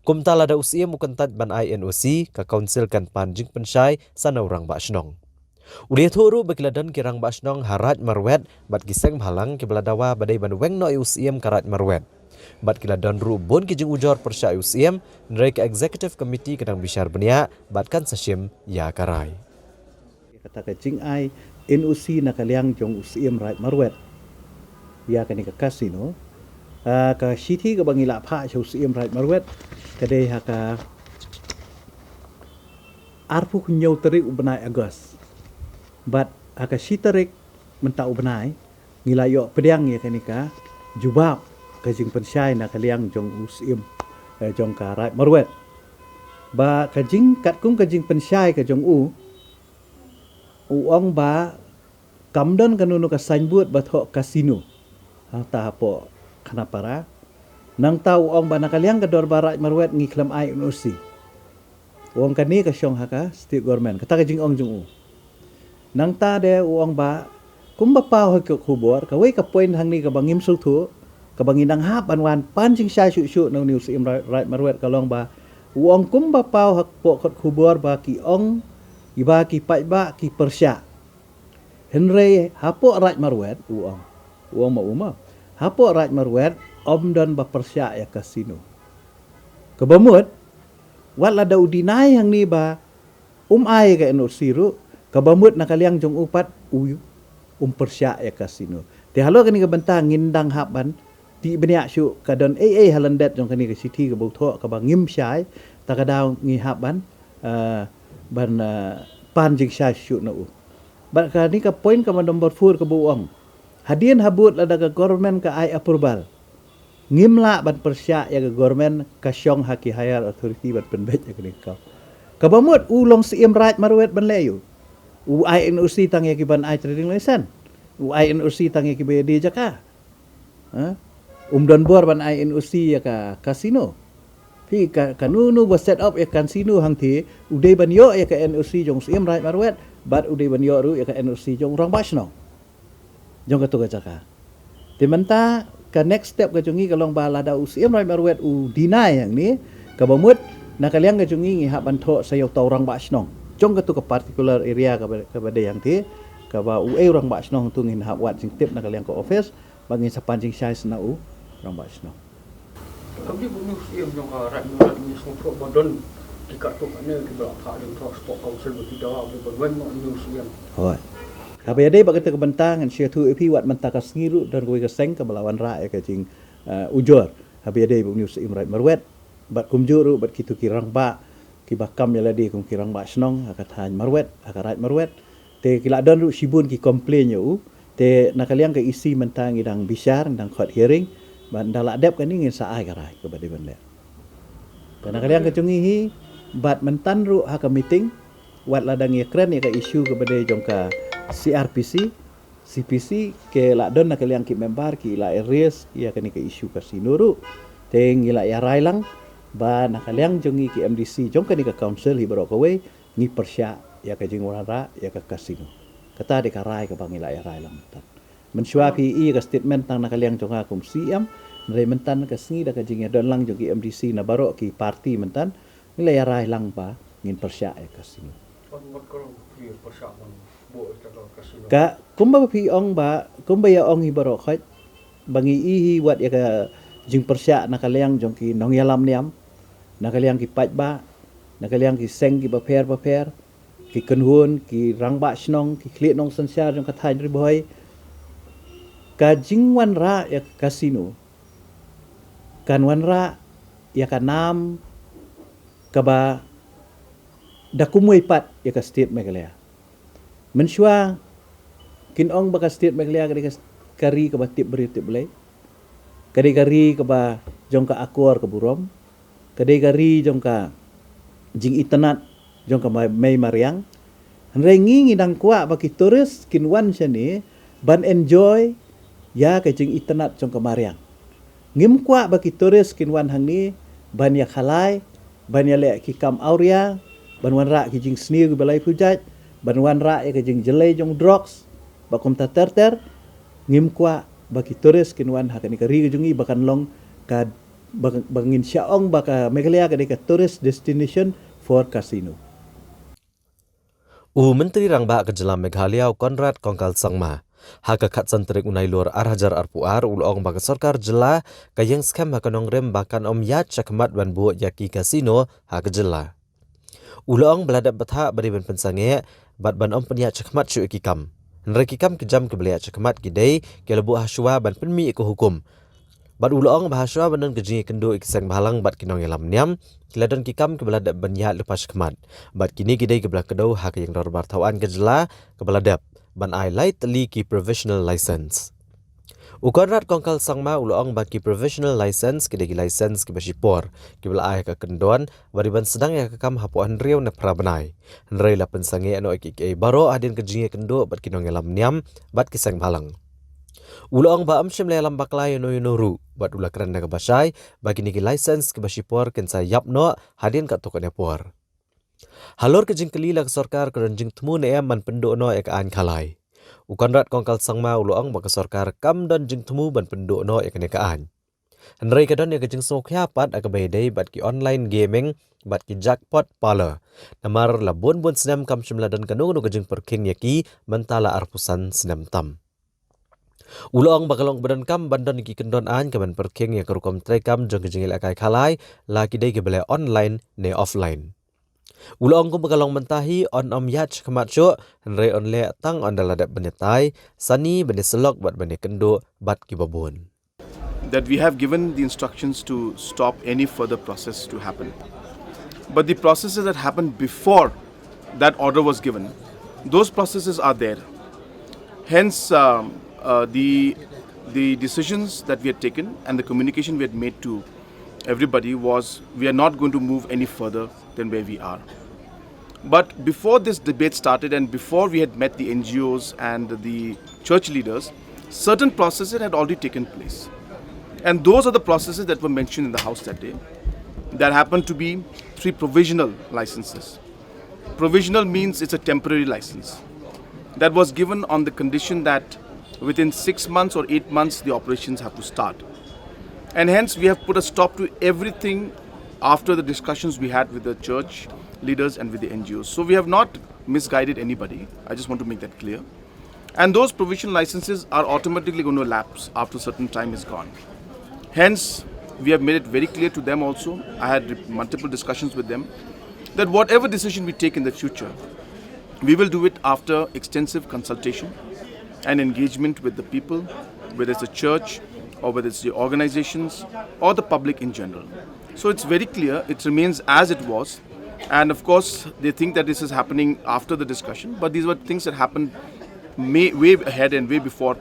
kumta la da UCM ukantat ban NOC ka council kan panjing pensyai sana urang ba shnong Uli thuru bekladan kirang basnong harat marwet bat kiseng halang ke beladawa badai banweng no UCM karat marwet bat kiladan ru bon kijing ujor persya UCM nrek executive committee kadang bisyar benia batkan sasyim ya karai kata kecing ai NOC nakaliang jong UCM rat marwet ya kani ka casino ka shiti ka bangila pha UCM rat marwet kadai haka arfu nyau teri ubnai Agos But aka sitarik mentau benai ngilayo pedang ya kanika jubab kajing pensyai na kaliang jong UCM jong ka rai marwet ba ka jing kat kum ka jing pensyai ka jong ong ba kamdon kanunu ka signboard ba tho kasino ta po kanapara nang tau ong ba nakaliang ka dor barat marwet ngiklam ai unusi wong kani ka syong haka state government kata ka jing ong jong nang ta de ong ba kum ba pau ha ka khubor ka wei ka point hang ni ka bangim su thu ka banginang hap an pan jing sha shu shu no news im right marwet ka long ba wong kum ba pau hak po khot khubor ba ki ong iba ki pai ba ki persya henry hapo right marwet uong ma uma hapo right marwet om dan ba persya ya kasino kebamut wat lada udinai hang ni ba ai ka eno siru kebamut nakaliang jong upat persya ya kasino te halo kani ka bentang ngindang haban ti benia syu kadon halandet jong kani ka city ka botho ka ba ngim syai ta ka daw ngi haban ban pan jing syai syu no ban ka ni ka point ka nomor 4 ka buong hadien habut lada ka government ka ai approval ngimla ban persya ya ka government ka syong haki higher authority ban penbet ya kani ka bamut ulong si right marwet ban leyu INOC tang ya ki ban ai trading license INOC tang ya ki be di jaka Don bor ban INOC ya ka kasino pi ka kanunu ba set up ya kasino hang thi udai ban yo ya ka NOC jong sim right marwet bat udai ban yo ru ya ka NOC jong rang basno jong ka tu ka jaka ti menta ka next step ka jongi ka long ba la da sim right marwet deny yang ni ka bamut nakaliang ka jongi ngi ha ban tho sayo tau rang basno jong ka tu ka particular area ka ba yang thi ka ba rang basno tu ngin ha wat sing tip nakaliang ka office bangin sa panjing size na rang basno Kami punya siam yang rakyat ni semua badan dekat tu mana kita tak ada transport council bertidak berwen mak ni siam. Hoi. Apa ya dei bagata kebentangan sia tu epi wat mentaka sengiru dan kowe keseng ke belawan rakyat ke jing ujur. Apa ya dei punya siam right marwet bat kumjuru bat kitu kirang ba ki bakam ya ladi kum kirang ba snong akat han marwet akarat marwet te kila don ru sibun ki complain yo te nakaliang ke isi mentang idang bisyar ndang court hearing ban dalak dep kan ingin saai karai ke bade benda kana kalian kecungi bat mentan ru ha ka meeting wat ladang ya kren ya ka isu ke bade jongka CRPC CPC ke la don na kalian ki member ki la areas ya kan ka isu ka sinuru teng ila ya railang ba na kalian jongi ki MDC jongka ni ka council hi baro kowe ni persya ya ka jingwara ya ka kasino kata de karai ka bangila ya railang mensyua PE ka statement tang nakaliang jonga kum siam nilai mentan ka singi da ka jingya don lang jogi MDC na baro ki parti mentan nilai rai lang pa ngin persya ka sini ka kumba pi ong ba kumba ya ong hi baro khat bangi ihi wat ya ka jing persya nakaliang jongki nong yalam niam nakaliang ki pat ba nakaliang ki seng ki paper ki kenhun ki rangba snong ki klit nong sansyar jong ka thai riboy ka jingwan ra ya kasino kan wan ra ya ka nam ka ba da kumui pat ya ka state megalaya mensyua kin ong ba ka state megalaya ka kari ka ba tip beri tip belai kari ka ba jong ka akor ka burom kari jong ka jing itanat jong ka mai mariang rengi ngidang kwa ba ki turis kin wan syani ban enjoy ya ka jing itanat jong ka mariang ngim kwa bagi turis kinwan hang ni ban ya khalai ban ya le ki kam auria ban wan ra ki jing sni gu balai pujat ban wan ra ya ki jing jelai jong drugs bakum ta ter ngim kwa bagi turis kinwan ha ni kari jungi bakan long ka bangin syaong baka megalaya ka ka tourist destination for casino Menteri Rangba ke Jelam Meghalaya Konrad Kongkal Sangma haka kat santrik unai luar arhajar arpuar ulong baka sarkar jela kayang skam haka nongrem bakan om ya cakmat ban buat yaki kasino haka jela. Ulong beladap betha bari ban pensange bat ban om penya cakmat syu ikikam. Nreki kam kejam ke belia cakmat gidei ke lebu haswa ban penmi iko hukum. Bat ulong bahaswa banan kejingi kendo ikisang bahalang bat kinong yalam niam kiladon kikam ke beladap ban ya lepas cakmat. Bat kini gidei ke belak kedau haka yang dorbar tawan ke jela ke beladap ban ai light li ki provisional license. Ukonrat kongkal sangma uloong bagi provisional license kidagi license kibasipor kibla ai ka kendon bariban sedang ya kakam hapo Henriu na prabanai Henry la pensange ano ikike baro adin kejinge kendo bat kinong elam niam bat kisang balang uloong ba amsyam le alam baklay no yunuru bat ulakran na kabasay bagi niki license kibasipor kensa yapno hadin ka tokone por halor kejing kelila sarkar keranjing temu ne man pendo no ek an khalai Ukonrat kongkal sangma uloong baka sarkar kam dan jing temu ban penduk no ekanekaan. Henry kadon ya kejing sokya pat akabayday bat ki online gaming bat ki jackpot parlor. Namar la bon senam kam shimla dan kanung no kejing perking yaki mentala arpusan senam tam. Uloong bakalong badan kam bandon ki kendon an kaman perking ya kerukom trekam jong kejing ilakai khalai la kidai ke bele online ne offline. Uloong ko bagalong mentahi on yach kemacho Henry on le tang on daladat benetai sani beneselok bat benekendo bat kibabun. That we have given the instructions to stop any further process to happen. But the processes that happened before that order was given, those processes are there. Hence, the decisions that we had taken and the communication we had made to everybody was we are not going to move any further than where we are. But before this debate started and before we had met the NGOs and the church leaders, certain processes had already taken place. And those are the processes that were mentioned in the House that day. That happened to be 3 provisional licenses. Provisional means it's a temporary license. That was given on the condition that within 6 months or 8 months the operations have to start. And hence we have put a stop to everything after the discussions we had with the church leaders and with the NGOs. So we have not misguided anybody. I just want to make that clear. And those provisional licenses are automatically going to lapse after certain time is gone. Hence, we have made it very clear to them also. I had multiple discussions with them that whatever decision we take in the future, we will do it after extensive consultation and engagement with the people, whether it's the church or whether it's the organizations or the public in general. So it's very clear, it remains as it was. And of course, they think that this is happening after the discussion, but these were things that happened way ahead and way before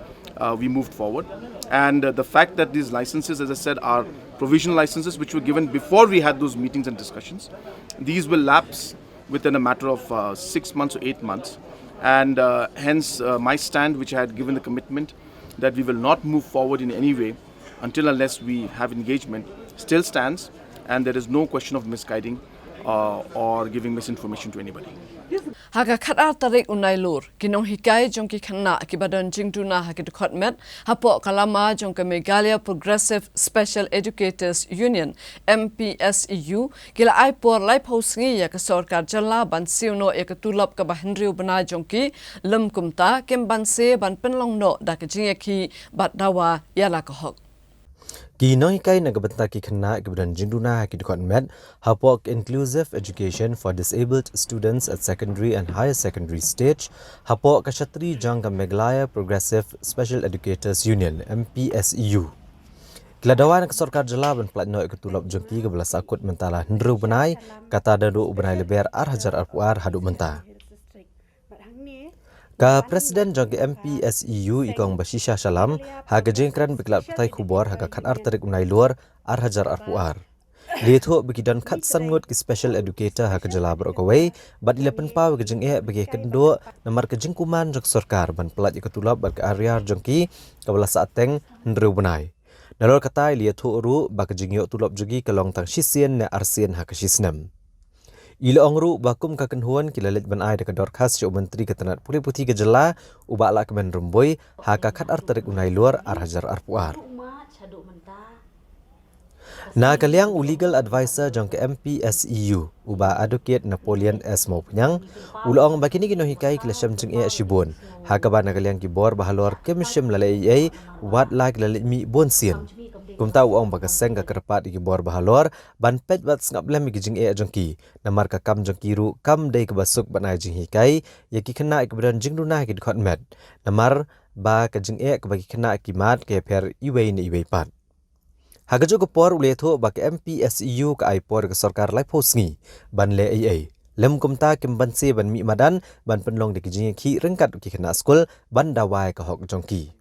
we moved forward. And the fact that these licenses, as I said, are provisional licenses which were given before we had those meetings and discussions. These will lapse within a matter of 6 months or 8 months. And hence, my stand, which I had given the commitment that we will not move forward in any way until unless we have engagement, still stands. And there is no question of misguiding or giving misinformation to anybody. Haga khatar tarik unai lur kinong hikai jong ki khana ki badan jingtuna hakit khotmet hapo kalama jong ka Meghalaya Progressive Special Educators Union MPSEU kila ai por lai phosngi ya ka sarkar jalla ban siuno ek tulap ka bahenriu bana jong ki lam kumta kem ban se ban penlong no da ka jingeki bat dawa yala ka hok Kinong hikai nagabanta ki khana kibadan jingduna ki dukon met hapok inclusive education for disabled students at secondary and higher secondary stage hapok kashatri jang ka Meghalaya Progressive Special Educators Union MPSEU Keladawan ke sarkar jala ban platno ikutulap jongki ke belas akut mentala hendru benai kata dadu benai leber arhajar arpuar haduk menta Ka Presiden jangki MPSEU ikong basisha salam haga jengkran beklat petai kubor haga khatar tarik unai luar arhajar arpuar. Lietho begidan khat sangut ki special educator haga jala berokawai bat ilapan paw ke jeng bagi kendo namar ke jengkuman jok sarkar ban pelat ikutulap bar ke area jangki ke belas ateng hendru benai. Nalor katai lietho ru bak jengyo tulap jogi ke long tang sisien ne arsien haga sisnem. Ila ongru bakum ka kenhuan kilalit ban ai dekat dorkas jo menteri ketenat puli putih ke jela ubak la kemen rumboi haka khat artarik unai luar arhajar arpuar. Na kaliang legal advisor jang ke MPSEU uba advocate Napoleon S Maupenyang ulong bakini kino hikai kilasham jeng e shibun haka ba na kaliang kibor bahalor kemshim lalai wat la kilalit mi bonsien. Kumta uang bagaseng ka kerpat ikibor bahalor ban pet bat ngap lem gijing e jongki namar ka kam jongki ru kam dei ke basuk banai jing hikai yaki kena ikbedan jing dunah ki khot met namar ba ka jing e ke bagi kena kimat ke per iwei ni iwei pat haga jo por uletho ba ke MPSEU ka aipor ke sarkar lai phosngi ban le ai lem kumta kim ban se ban mi madan ban penlong de kijing ki rengkat ki kena skul ban dawai ka hok jongki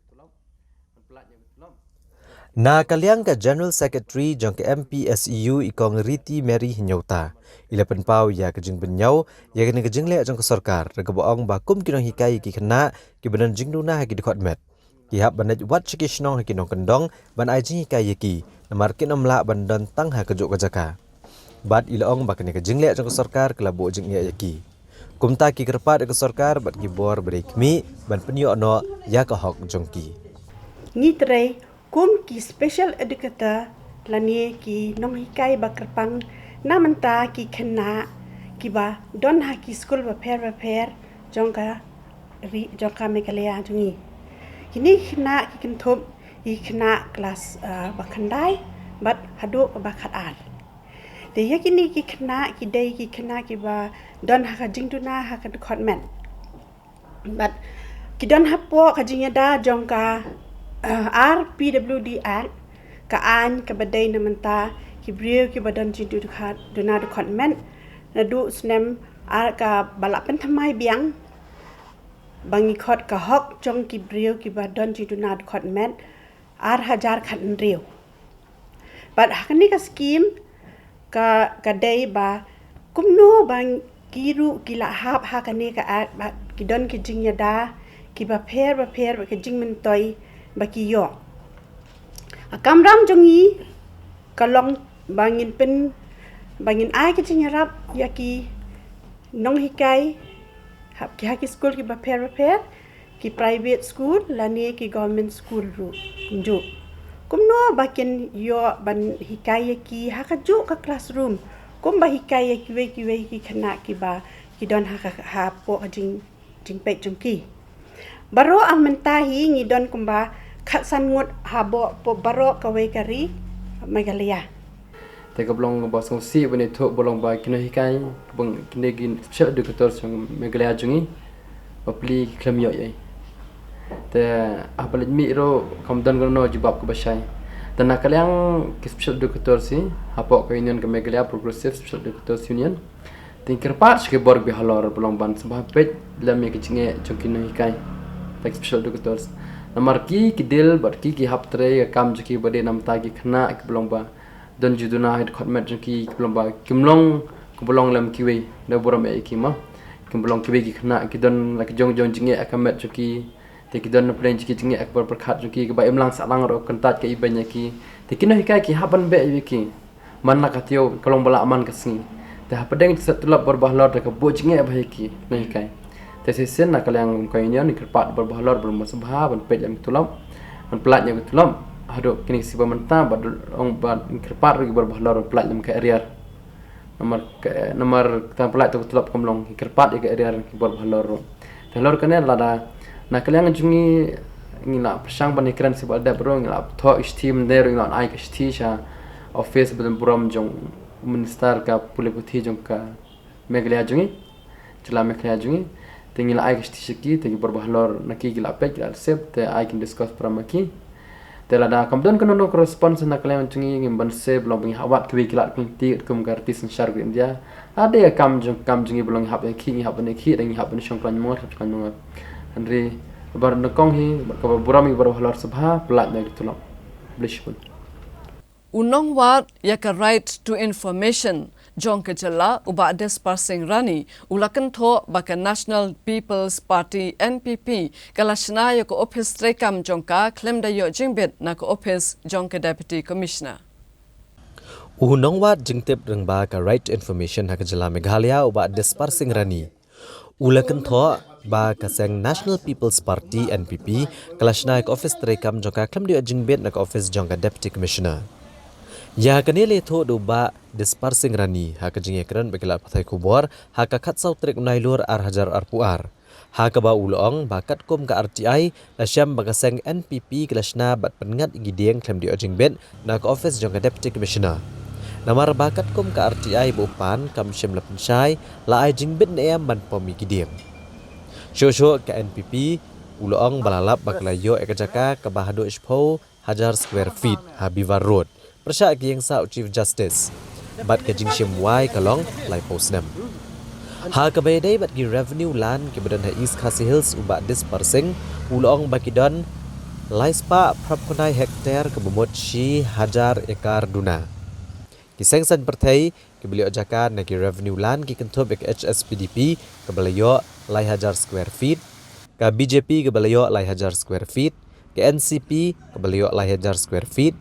Na kaliang ka General Secretary jong ke MPSEU ikong Riti Mary Hinyauta. Ila penpau ya kejing benyau ya kena kejing le jong ke sarkar rega boong ba kum kinong hikai ki kena ki benan jing duna ha ki dikotmet. Ki hab banat wat chikishnong ha ki nong kendong ban ai jing hikai ki namar kin omla bandan tang ha kejuk kajaka. Bat ila ong ba kena kejing le jong ke sarkar kelabo jing ya ki. Kumta ki kerpat ke sarkar bat ki bor berikmi ban penyo no ya ka hok jong ki. Ngitre kum ki special educator lani ki nong hikai bakerpang namanta ki kena ki ba don ha ki school ba pair jongka mekalea jungi kini kena ki kentup ki kena kelas bakandai bat hadu bakat ar de yakini ki kena ki dei ki kena ki ba don ha ka jingduna ha ka department bat ki don ha po ka jingya da jongka RPWD Act kaan kabadai namanta kibriu ki badan jindu dekat dona department nadu snem ka balapan thamai biang bangi khot ka hok jong kibriu ki badan jindu na department 1000 khat riu bat hakni ka scheme ka dai ba kumno bang kiru kila hap hakani ka ba kidon ki jingya da ki ba pher ki jing men toy baki yo kamram jongi kalong bangin ai ke nyarap yaki nong hikai hap ki haki school ki ba pher ki private school lani ki government school ru kunju kumno bakin yo ban hikai ki hakaju ka classroom kum ba hikai ki we ki khana ki ba ki don ha po jing pe jongki baro ang mentahi ngidon kumba khatsan ngut habo po baro kawe kari Megalia. Te kablong ba song si bene to bolong ba kino hikai bang kinegin special educator song Megalia jungi bapli klamyo ye. Te apalit mi ro kamdan gono jibab ko basai. Te nakalyang special educator si hapo ka union ka Megalia Progressive Special Educators Union. Te kerpat ke borg bi halor bolong ban sabah pet lam ye kichinge jokino hikai. Te special educators namar ki dil bar ki haptre kam jki bade namta ki khna ki blongba don juduna head khotmet ki blongba kimlong ku blong lam ki we da boram e ki ma kim blong ki we ki khna ki don la ki jong jinge akamet jki te ki don plan jki jinge akbar prakhat jki ba imlang salang ro kantat ke ibanya ki te kino hikai ki haban be ki man na katio kolong bala aman kasni te hapadeng satulap berbahlor de ka bo jinge ba ki no hikai Tesisen nak kalian kainnya ni kerpat berbahalar belum masbah ban pet yang tulam ban pelat yang tulam hado kini si pementa bad ong ban kerpat ri berbahalar pelat yang ke area nomor tan pelat tu tulap komlong kerpat ke area ki berbahalar telor kene lada nak kalian jungi ngila persang ban ikran si balda bro ngila tho steam der ngila ai ke stisha office ban buram jong minister ka puliputhi jong ka Megalia jungi jela Megalia jungi tinggal ai kestiki tingi berbahlor naki gila pek gila sep te ai kin discuss pramaki te lada kamdon kono correspond na kalian cungi ngimban se belum ping hawat kwi gila kin ti kum kartis syar India ada ya kam jungi belum hab ki hab ne ki dang hab ne shongklan mo kan no Henry bar nakong hi ka burami berbahlor sabha pelat ne tulam blishpun Unong wat yaka right to information jong kejala uba desparsing rani ulakan tho baka National People's Party NPP kalashna yako office trekam jongka klem da yo jingbet na ko office jongka deputy commissioner Unong wat jingtip rengba ka right to information ha kejala Meghalaya uba desparsing rani ulakan tho ba kaseng National People's Party NPP kalashna yako office trekam jongka klem da yo jingbet na ko office jongka deputy commissioner Ya kanile tho do ba dispersing rani ha ka jinge kran bekala pathai kubor ha ka khat sau trek nailur ar hajar ar puar ha ka ba ulong ba kat kom ka RTI la syam ba kaseng NPP klashna bat pengat gidieng klem di ojing bet na ka office jong ka deputy commissioner namar ba kat kom ka RTI bo pan kam syam la pensyai la ai jing bet ne ban pomi gidieng sho ka NPP ulong balalap baklayo ekajaka ka bahado ispo hajar square feet ha Bivar road Persya ki yang sa Chief Justice bat ka jingshim wai kalong lai posnam ha ka bayday bat ki revenue land ki badan ha East Khasi Hills uba dispersing ulong bakidon Laispa prapkonai hektar kebumut shi hajar ekar duna. Kiseng san pertai kebeliau jaka nagi revenue land ki kentup ek HSPDP kebeliau lai hajar square feet, ke BJP kebeliau lai hajar square feet, ke NCP kebeliau lai hajar square feet,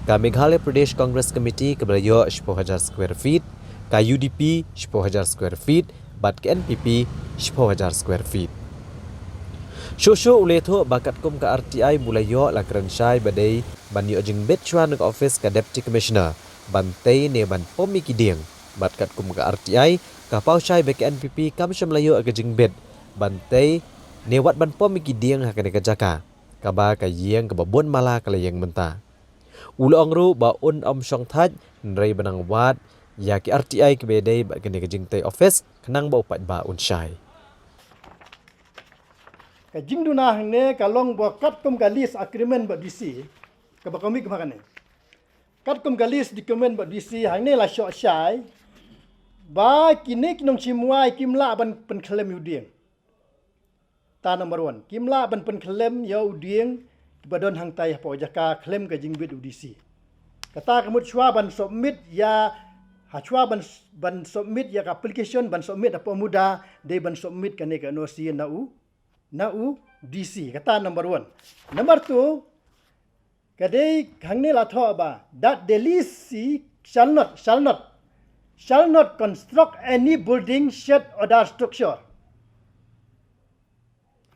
ke Meghalaya Pradesh Congress Committee kebeliau 10 hajar square feet, ke UDP 10 hajar square feet, bat ke NPP 10 hajar square feet. Shosho uletho bakat kum ke RTI mulai yo la kerensyai badai ban yo jing bet chuan ke office ke deputy commissioner bantai ne ban pomi kiding bakat kum ke RTI ka pausyai be ke NPP kam syamlayo ke jing bet bantai ne wat ban pomi kiding ha ke jaka ka ba ka yeng ke babon mala ka yeng menta ulo angru ba un om syong thaj nrei banang wat ya ke RTI ke bedai ba ke jing tai office kenang ba upat ba unsyai ka jingduna hangne kalong bo katkum ka list agreement ba DC ka ba kami kemana katkum ka list document ba DC hangne la syo syai ba kini kinong chimwai kimla ban pen klem uding ta number 1 kimla ban pen klem yo uding badon hang tai po jaka klem ka jingbit UDC kata kamut chwa ban submit ya hachwa ban submit ya application ban submit apa muda de ban submit kane ka no si na u DC kata number 1 number 2 kadai hangne la tho ba that the list shall not construct any building shed or other structure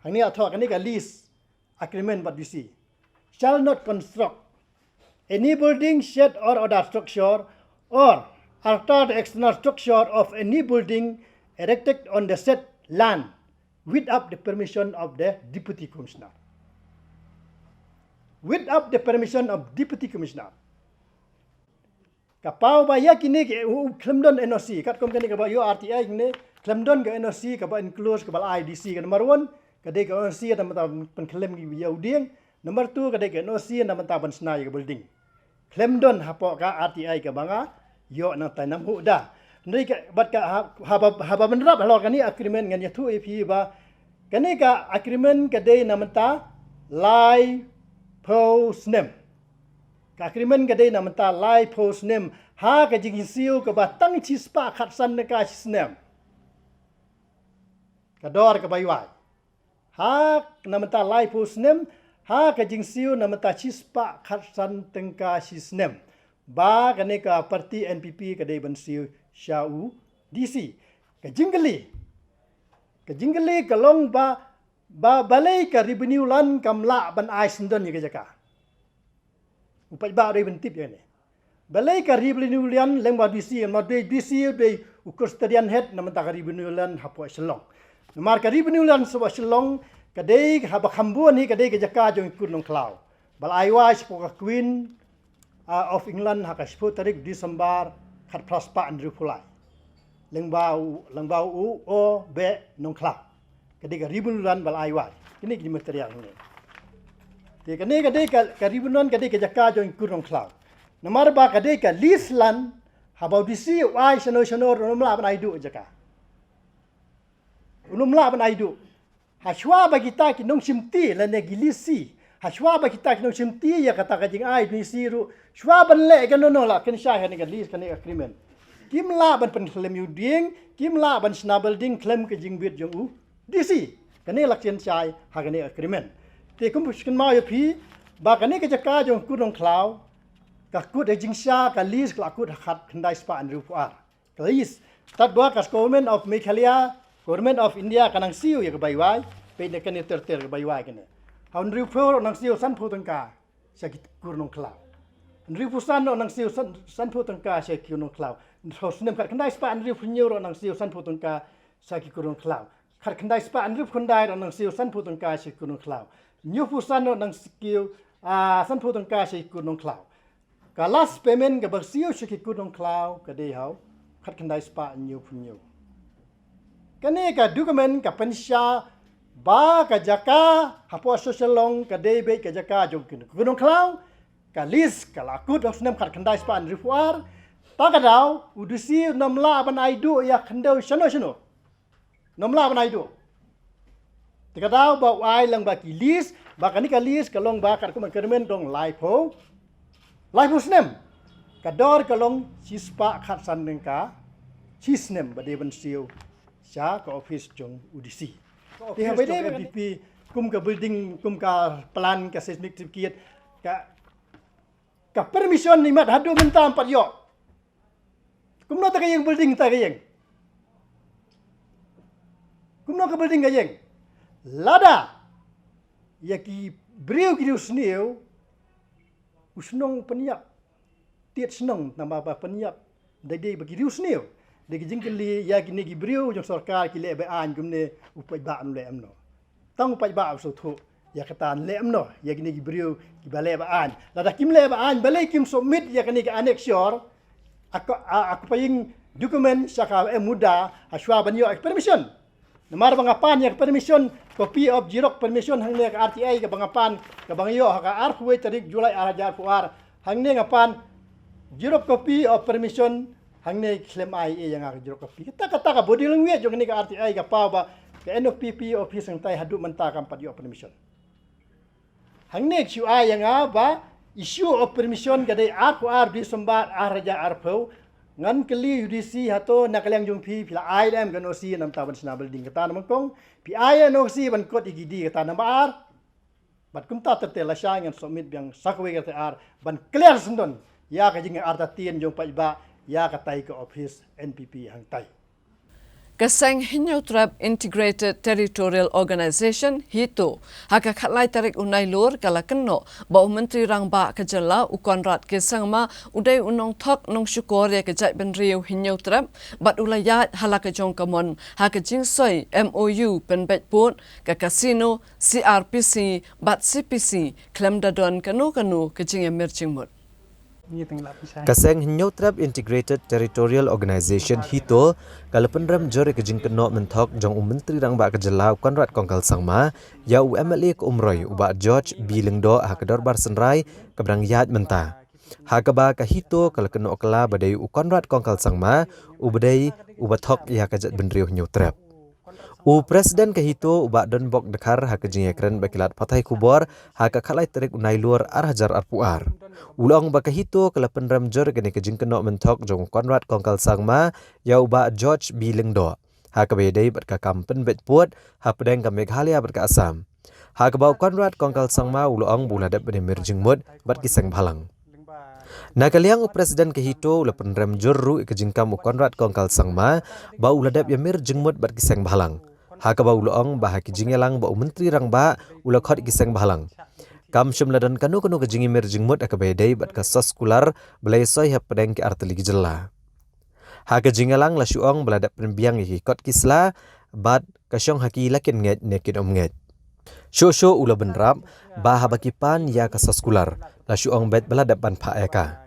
hangne la tho kane ka list agreement ba DC shall not construct any building shed or other structure or alter the external structure of any building erected on the said land without the permission of the Deputy Commissioner. Without the permission of Deputy Commissioner. Kapau ba ya kini ke Clemdon NOC, kat kom kini ke ba yo RTI kini Clemdon ke NOC ke ba include ke ba IDC ke number 1, ke de ke NOC ada mata pen klem ki ya uding, number 2 ke de ke NOC ada mata ban snai ke building. Clemdon hapo ka RTI ke banga yo na tanam hu da. Nei ka bat ka haba menrap halor kani agreement ngan yatu AP ba kani ka agreement ka dei namanta lai post name ka agreement ka dei namanta lai post name ha ka jing siu ka ba tang chi spa khat san ka chi name ka dor ka baiwai ha namanta lai post name ha ka jing siu namanta chi spa khat san tengka chi name ba kani ka parti NPP ka dei ban siu Syau DC ke jingli kalong ba balai ka revenue lan kamla ban ai sendon ye jaka upai ba re bentip ye ne balai ka revenue lan leng ba DC ma de DC de ukur stadian head na mata ka revenue lan hapo selong mar ka revenue lan so selong ka de ha ba khambu ni ka de jaka jong kur nong klau bal ai wa spo ka Queen of England ha ka 10 tarik Disember khat prospa andru pulai lengbau o be nong kla ketika ribunan bal aiwai ini di material ini te ketika ribunan ketika jaka join kurong kla namar ba ketika lislan habau disi wai sono nomla ban aidu jaka nomla ban aidu hashwa ba kita ki nong simti la negilisi hashwa ba kita ki nong simti ya kata kajing ai disi ru shwa ban le kan no la kan sha kan lis kan agreement kim la ban pen klem uding kim la ban snabel ding klem ke jing bit jong u DC kan lak chen chai ha kan agreement te kum kan ma yo phi ba kan ke jaka jong ku dong klau ka ku de jing sha ka lis ka ku khat khandai spa an ru par lis tat ba ka government of Meghalaya government of India kanang siu ya ka bai wai pe ne kan ter ka bai wai kan haun ru pro nang siu san phu tang ka sa ki ku dong klau Ribu san nang siu san phu tangka se kiuno klau. Thos nem khat khandai spa ribu nyuro nang siu san phu tangka sa ki kurun klau. Khat khandai spa ribu khandai nang siu san phu tangka se kurun klau. Nyu phu san nang skiu san phu tangka se kurun klau. Ka last payment ka bersiu se ki kurun klau ka dei hau khat khandai spa nyu phu nyu. Kane ka document ka pensya ba ka jaka hapo social long ka dei be ka jaka jong kurun klau. Kalis kalakut of nem khat khandai span rifuar takadau udusi namla ban aidu ya khandau shano namla ban aidu takadau ba wai lang ba ki lis Bahkan ni kalis kalong bakar ko magkermen dong live ho snem. Kador kalong sispa khatsan nengka sisnem badeban siu sya ka office jong UDC. Di habede MPP kum ka building kum ka plan ka seismic certificate ka permission ni mat hadu mentam pat yo. Kum no ta kayeng building ta kayeng. Kum no ka building kayeng. Lada yaki beriu ki usniu usnong peniap tiat senong nama apa peniap dai bagi usniu dai jingkeli yaki ni beriu jong sarkar ki le ba an gumne upai ba am le amno tang upai ba so thu ya katan le amno yaki ni beriu ki ba le ba an lada kim le ba an balai kim submit yakni ki annexure aku paying dokumen saka muda aswa banyo permission Namar bangapan yang permission copy of Xerox permission hang ne ka RTI ka bangapan ka bangyo ka arkuwe tarik Julai arajar puar hang ne ngapan Xerox copy of permission hang ne claim IA yang ka Xerox copy kita kata ka body language jong ni ka RTI ka pa ba ka NFPP office hang tai hadu menta kam pat yo permission hang ne QI yang ba issue of permission ka dai RQR di sembat araja arpau ngan keli UDC hato nakaliang jong pila IM kan osi nam taban sina building kata namangkong PI no si ban kot igidi kata namar bat kumta tertela syangan submit biang sakwe kata ar ban clear sendon ya ka jing arta tien jong paiba ya katai ke office NPP hang tai Kaseng Hinyau Trap Integrated Territorial Organization HITO haka khatlai tarik unai lur kala kenno bau menteri rangba kejala ukonrat kesang ma udai unong thok nong syukur ya kejai ben riu Hinyau Trap bat ulayat halaka jong kamon haka jingsoi MOU penbet put ka kasino CRPC bat CPC klem dadon kanu kejing emerging Kaseng Hinyau Trap Integrated Territorial Organization HITO kalau penram jore kejing kenok mentok jong menteri rangba kejala konrat kongkal sangma ya UMLA ke umroy uba George B Lengdo hakador bar senrai kebrang yat menta hakaba ka HITO kalau kenok kala badai konrat kongkal sangma ubadai ubathok ya kajat benriu Hinyau Trap Presiden ke HITO uba don bok dekar hakajing ekran bakilat patai kubor haka khalai tarik unai luar arhajar arpuar ulong ba ke HITO kala penram jor kene kejing kenok mentok jong konrat kongkal sangma ya uba George B Lengdo haka bedai bat ka kampen bet puat hapdeng ka Meghalaya bat ka Assam haka ba konrat kongkal sangma ulong buladap bene merjing mud bat kiseng balang Nakaliang Presiden ke HITO ula penram jorru kejing kam konrat kongkal sangma ba uladap ya merjing mud bat kiseng balang haka ba ulong ba hakijing elang ba menteri rangba ula khot kiseng balang kam syumladan kanu kejing merjing mud akabedai bat ka soskular belai soy hapdeng ki arteli gejela haka jingelang la syuong beladap penbiang ki kot kisla bat kasyong haki lakin nget nekin omnget Shosho ula benrap ba habakipan ya ka soskular la syuong bet beladap ban pa eka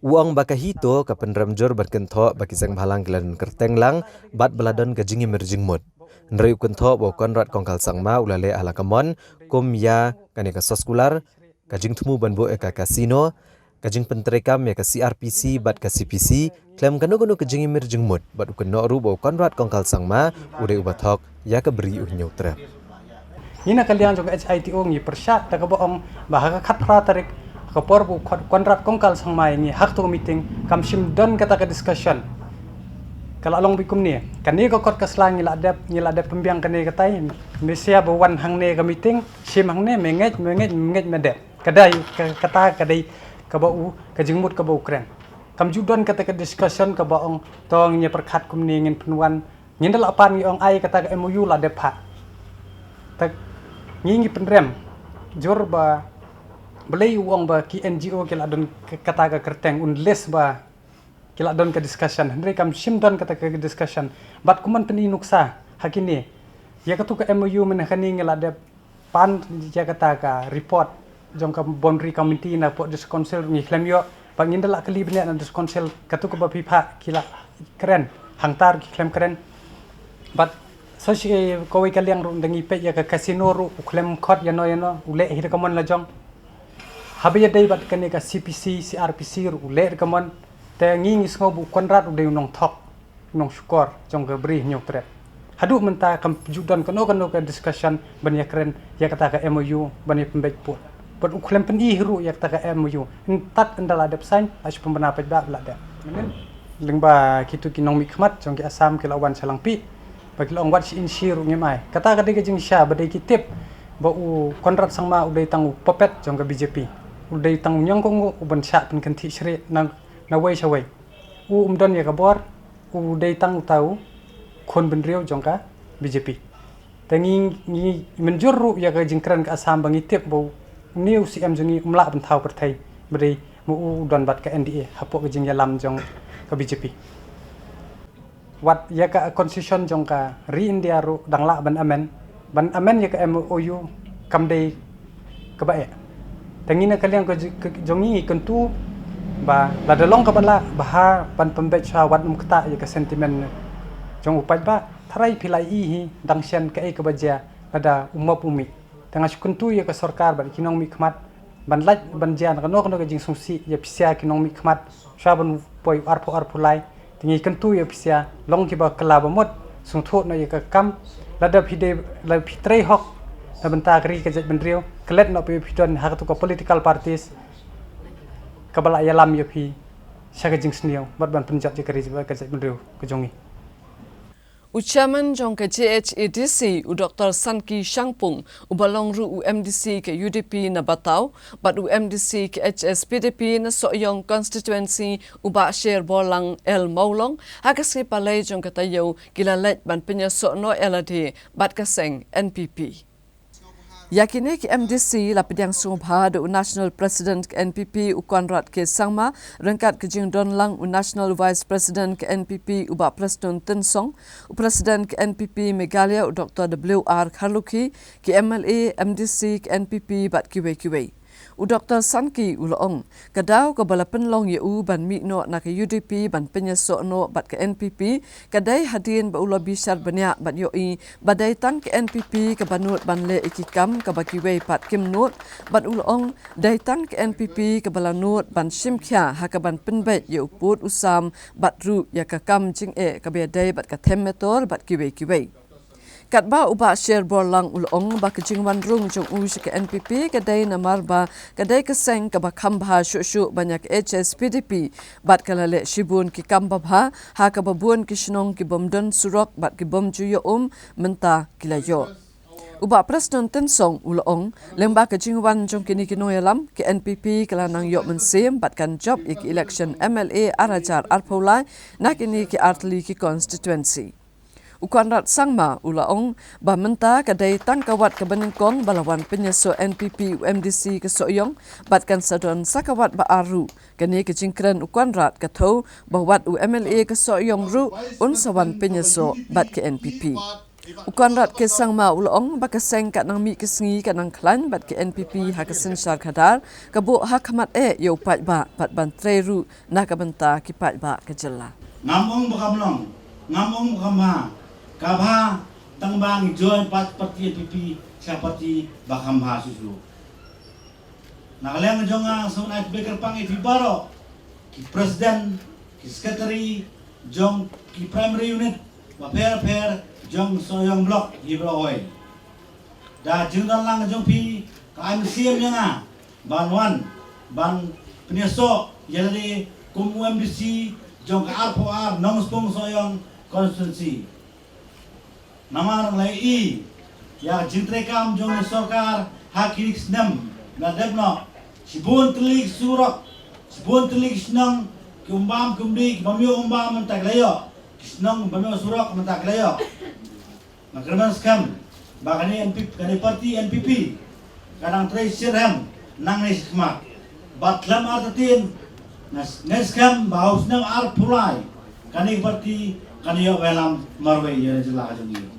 uang baka HITO ka penram jor berkentho baki sang balang kelan kerteng lang bat beladon kejing merjing mud Nrei ukentho bo konrat kongkal sangma ulale ala kamon kum ya kane ka soskular kajing tumu banbo eka kasino kajing penterekam ya ka CRPC bat ka CPC klem kanu kejing merjing mud bat ukenno ru bo konrat kongkal sangma ude ubathok ya ka beri Hinyau Trap Ina kalian jong HITO ngi persat ta ka boong bahaka khatra tarik ka porbu konrat kongkal sangma ngi hak to meeting kam sim don kata ka discussion kalau along bikum ni kani ko kot kaslang ngiladap pembiang kani katai Malaysia bawan hang ne ka meeting sim hang ne menget medep kadai kata kadai ka bau ka jingmut ka bau kren kam judon kata ka discussion ka baong tong nya perkhat kum ni ngin penuan ngindal apan ngi ong ai kata ka MOU ladap ha tak ngi penrem jor ba belai uang ba ki NGO kila don kata ka kerteng unless ba kila don ke discussion hendri kam sim don kata ke discussion bat kuman peni nuksa hakini ya katu ke MOU men khani ngelade pan ya kata ka report jong ka boundary committee na po dis council ni klem yo pangindala kali bene na dis council katu ke ba pipa kila keren hangtar ki klem keren bat so si kowe kaliang ru ndangi pe ya ka casino ru klem khot ya no ule hir kamon la jong habi ya dai bat kane ka CPC CRPC ru ule kamon te ngi ngis ngobu konrat udah nong thok nong syukur jong ke beri Hinyau Trap hadu menta kam judan kono ke discussion ban ya keren ya kata ka MOU ban ya pembek put but uklem pen ihru ya kata ka MOU entat endal adap sain as pembenapat ba belada lengba kitu kinong mikmat jong ki asam ki lawan salang pi bagi long wat si insir ngemai kata ka de jing sya badai kitip ba u konrat sangma udai tangu popet jong ka BJP udai tangu nyangkong uban sya pen kanti sri na wei sawai umdan ya ka bor udai tangu tahu kon benriau jongka BJP tangi ni menjurru ya ka jingkran ka asam bangitip bau new CM jungi umla bentau pertai beri mu don bat ka NDA hapok ka jing yalam jong ka BJP wat ya ka constitution jongka ri India ru dangla ban amen ya ka MOU kamdei ka bae tangi na kaliang ka jongi kentu ba la dalong ka bala bahar ban pembet wat mukta ya ka sentimen jong upai ba tharai pilai hi dangsian ka e ka baja ada umma pumi tanga kuntu ya ka sarkar ba kinong mi khmat ban laj ban jan ka no ka jing sungsi ya pisia kinong mi khmat shaban poi arpo lai tingi kuntu ya pisia long ki ba kala ba mot sung thot na ya ka kam lada phide la phitrei hok na banta kri ka jat ban riu klet no pe phidon ha ka political parties ka bala ya lam ya phi syaga jing sniau bat ban punjab je kri ka jat ban riu ka jongi Chairman jong ke JHADC Dr. Sanki Shangpung ubalong ru UMDC ke UDP na batau bat UMDC ke HSPDP na Soyong constituency uba share bolang El Maulong hagas ke palai jong ke tayo gilalet ban penyaso no LAD bat kaseng NPP. Yakini ki MDC lapidyang sungpha do National President ke NPP Konrad ke Sangma rengkat ke jing don lang National Vice President ke NPP uba Preston Tensong President ke NPP Meghalaya Dr. WR Kharluki ki MLA MDC ke NPP bat kiwe Dr. Sanki ulong kadau ka balapen long yu ban mi no na ke UDP ban penyaso no bat ke NPP kadai hadin ba ulo bisar banyak bat yoi badai tang ke NPP ka banut ban le ikikam ka bakiwe pat kim not bat ulong dai tang ke NPP ka balanut ban simkhya ha ka ban penbet yu put usam bat ru ya ka kam jing e ka be dai bat ka themmetor bat kiwe Katba uba share borlang ulong ba kejingwan rung jong usi ke NPP kadai namar ba kadai keseng ka ba khambha shu banyak HSPDP bat kalale shibun ki kamba bha ha ka babun kishnong ki bomdon surok bat ki bom juyo menta kilayo uba Preston Tensong ulong lemba kejingwan jong kini kinoyalam ke NPP kalanang yok mensem bat kan job ik election MLA arajar arpolai nak ini ki artli ki constituency Konrad Sangma ulaong ba menta kadai tangkawat ke benengkong balawan penyaso NPP UMDC ke Soyong batkan sadon sakawat ba aru kani ke jingkran Konrad kathau bawat UMLA ke Soyong ru unsawan penyaso bat ke NPP Konrad ke Sangma ulaong ba kaseng kat nang mi kesengi kat nang klan bat ke NPP ha kesen syar kadar kabo ha khamat yo pat ba bat ban treru na ka benta ki pat ba ke jela ngamong bakamlong ngamong bakama kabha tangbang join parti NPP siapati bakam ha susu nakaleng jonga sunai beker pang baro ki president ki secretary jong ki primary unit wa per jong Soyong block ibro oi da jungdan lang jong pi ka MCM jonga ban penyeso jadi kum UMDC jong ka RPR nongspong Soyong constituency Namar lai ya jintrekam jong sarkar hakirik snam na debno sibun telik surok sibun telik snang kumbam kumdi bamyo umbam mentaglayo snang bamyo surok mentaglayo makraman skam bagani NPP kani parti NPP kadang treasurer nang nisma batlam artin neskam baus nang arpulai kani parti kaniyo welam marwe ya jela ajungi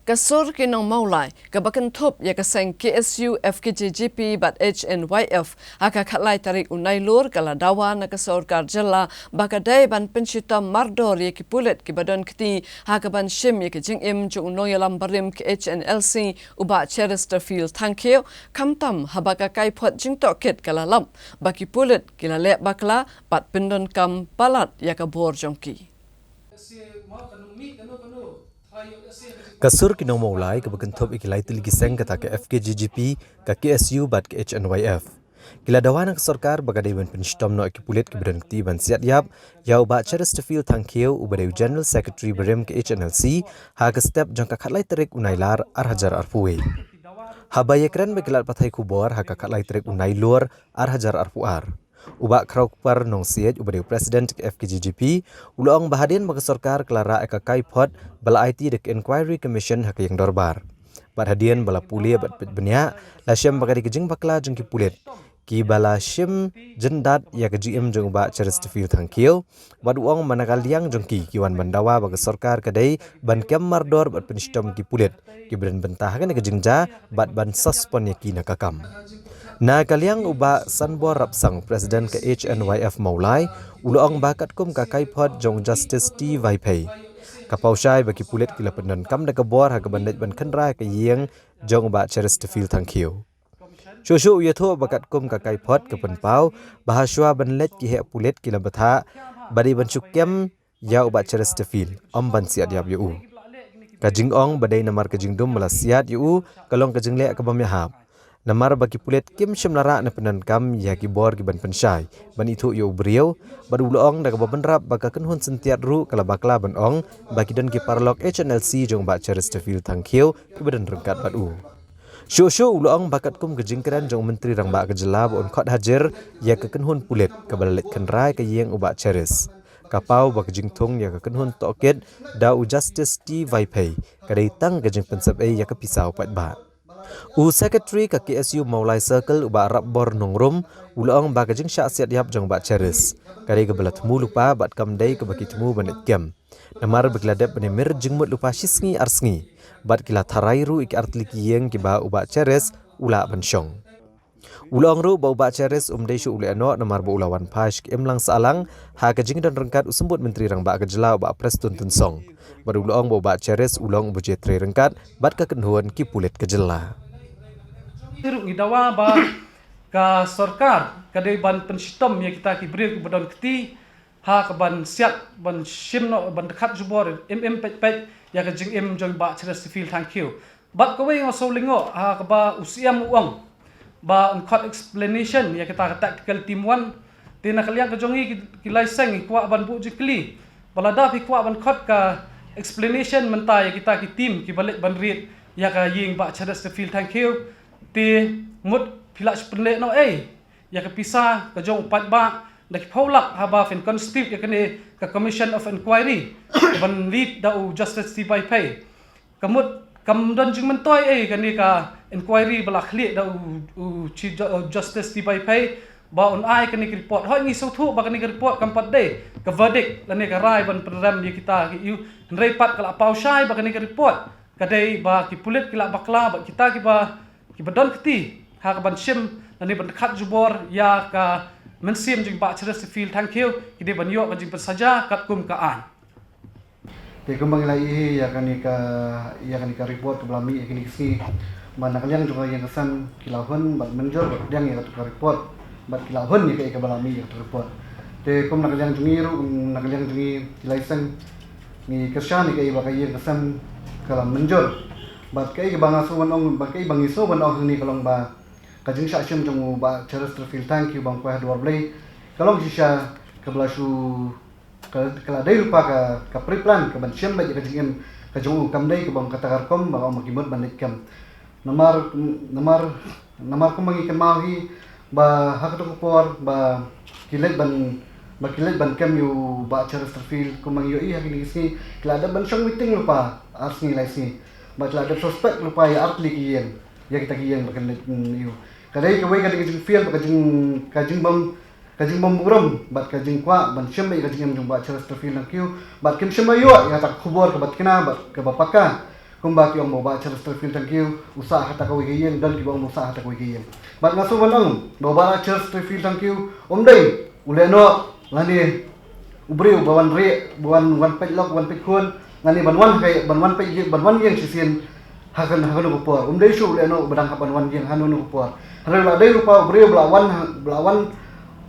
Kasur kinong maulai kabakan top ya kaseng KSU FKJGP bat HNYF aka khatlai tarik unai lur kala dawa na kasur karjala bakadai ban pensyuta mardor ya kipulet ki badan kti hakaban shim ya kijing im ju unoyalam barim ke HNLC uba Chesterfield thankeu kamtam habaka kai phot jing toket kala lam baki pulet kila le bakla bat pindon kam palat ya kabor jongki. Kasur kinong maulai kabakan top ikilai tili giseng kata ke FKJGP ka KSU bat ke HNYF. Kila dawana ke sarkar bagadai ban pensyutam no ikipulit ke badan kti ban siat yap yau ba Chesterfield thankeu ubadai General Secretary barim ke HNLC ha ke step jangka khatlai tarik unailar arhajar arpuwe. Habaya keren bekilat pathai kubor ha ka khatlai tarik unai lur arhajar arpuar. Ubak kraukpar nong siet ubadai President ke FKJGP ulong bahadian bagi sarkar kelara eka kai pot bala IT dek Inquiry Commission hak yang dorbar. Bahadian bala pulia bat benya la syam bagadi kejing bakla jengki pulit. Ki bala syam jendat ya ke GM jeng ubak Chesterfield thankeu bat uang manakal yang jengki kiwan bandawa bagi sarkar kadai ban kem mardor bat pensyutam ki pulit. Ki beren bentah kan kejingja bat ban suspon yaki nakakam. Na kaliang uba sanbor rapsang Presiden ke HNYF maulai uloong bakat kum kakai pot jong Justice T Vaipei. Kapau syai bagi pulit kila pendan kam da kabor ha kabandet ban kenra ke yeng jong uba Chesterfield thankeu. Shushu uyatho bakat kum kakai pot ke penpau bahaswa banlet ki he pulit kila betha badi ban syukem ya uba Chesterfield ban siat yap yu. Kajing ong badai namar kajing dum melasiat yu kalong kajing le akabam yahap. Namar bagi pulit kim syamlara na penan kam ya ki bor ki ban pensyai ban itu yo beriau badu uloong da kababan rap baka kenhun sentiat ru kala bakla ban ong bagi dan ki parlok HNLC jong ba Chesterfield thankeu ki badan rengkat badu. Syo uloong bakat kum kejingkeran jong menteri rang ba kejela bon khot hajar ya ke kenhun pulit kabalet kenrai ke yeng uba Cheris. Kapau bak jingthong ya ke kenhun toket da u Justice T Vaipei kadai tang kejing pensep ya ke pisau pat ba. Secretary ke KSU Maulai Circle uba Rabbor Nongrum uloong ba kajing syak siat yap jong ba Cheris. Kadai ke belat temu lupa bat kamdai ke baki temu banit kem. Namar begladep benemir jingmut lupa shisngi arsngi. Bat kila tarairu ik artliki yeng ki ba uba Cheris ula bensyong. Uloong ru ba uba Cheris umdai syu ule ano namar ba ulawan pash ke imlang saalang ha kajing dan rengkat usembut menteri rang ba kejela uba Preston Tunsong. Baru uloong ba uba Cheris ulong ubu jetre rengkat bat ke kenhuan ki pulit kejela. Iruk ngidawa ba ka sarkar kadai ban pensyutam ya kita ki beri badan keti ha ka ban siat ban shimno ban dekat jubor pet ya ka jing im jong ba Chesterfield thankeu bat ko wei ngo solingo ha ka ba usiam uang ba unkot explanation ya kita tactical team 1 tina kalian ka jongi ki laiseng kwa ban bu jikli balada fi kwa ban khot ka explanation menta ya kita ki team ki balik ban read ya ka ying ba Chesterfield thankeu ti mut pilak penlek no ya ke pisah ke jong pat ba dak paulak haba fin conscript ya kene ke commission of inquiry ban lead da u Justice T Vaipei kamut kam don jing mentoi kene ka inquiry bala khli da u Chief Justice T Vaipei ba on ai kene report hoi ngi so thu ba kene report kam pat de ke verdict lane ka rai ban program ya kita ki yu rei pat kala pau shai ba kene report kadai ba ki pulit kila bakla ba kita ki ba ki badon keti ha ka ban shim nani ban khat jubor ya ka mensim jing ba Chesterfield thankeu ki de ban yo ka jing saja kat kum ka an te kembang lai ya kan ka report belami kini kisi mana kalian juga yang kesan kilahun bat menjor bat yang ya ka report bat kilahun ya ka belami ya ka report te kum nak kalian jungiru nak kalian jungi license ni kerja ni ka iba ka yang kesan kala menjor bat kai bang asu banong bat kai bang iso banong ni kalong ba kajing sya syam jong ba Chesterfield thankeu bang kwa dua blai kalong sya ka blasu kala dai lupa ka preplan ka ban syam ba kajing ka jong kam dai ka bang katakar kom bang makimot ban kam namar ko mangi kemahi ba hak to por ba kilet ban kam yu ba Chesterfield ko mangi yo i hakini si kala da ban syang meeting lupa asni lai si macam ada suspek lupa ya artli kian ya kita kian makan you kadai kawai kadai feel kajing bom buram bat kajing kwa ban syam kajing jumpa Chesterfield thankeu bat kim syam yo ya tak khubor ke bat kena bat ke bapaka kumba ki ong ba Charles Trifil thank you usaha ta kawi gayeng dan ki bang usaha ta kawi gayeng bat ngaso manang ba Charles Trifil thank you dei uleno lani ubriu bawan re bawan wan pek lok wan pek kun ngani banwan kai banwan pek banwan yang sisian hakan ko por dei shu uleno badang banwan yang hanu ko por hari la dei rupa ubriu